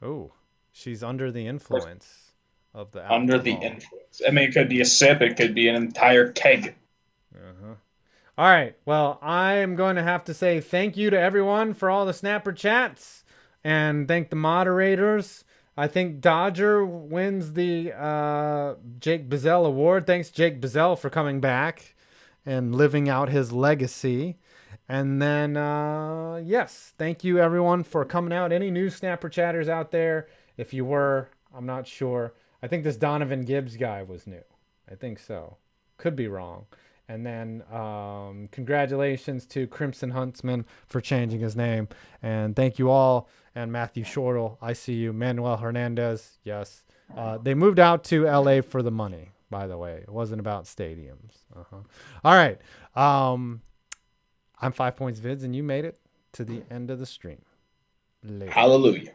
[SPEAKER 2] Oh, she's under the influence of the
[SPEAKER 1] alcohol. Under the influence. I mean, it could be a sip. It could be an entire keg.
[SPEAKER 2] All right. Well, I'm going to have to say thank you to everyone for all the Snapper chats. And thank the moderators. I think Dodger wins the Jake Bizzell Award. Thanks, Jake Bizzell, for coming back and living out his legacy. And then, yes, thank you, everyone, for coming out. Any new Snapper chatters out there? If you were, I'm not sure. I think this Donovan Gibbs guy was new. I think so. Could be wrong. And then congratulations to Crimson Huntsman for changing his name. And thank you all. And Matthew Shortle, I see you. Manuel Hernandez, yes. They moved out to L.A. for the money. by the way. It wasn't about stadiums. All right. I'm 5 Points Vids, and you made it to the end of the stream. Later.
[SPEAKER 3] Hallelujah.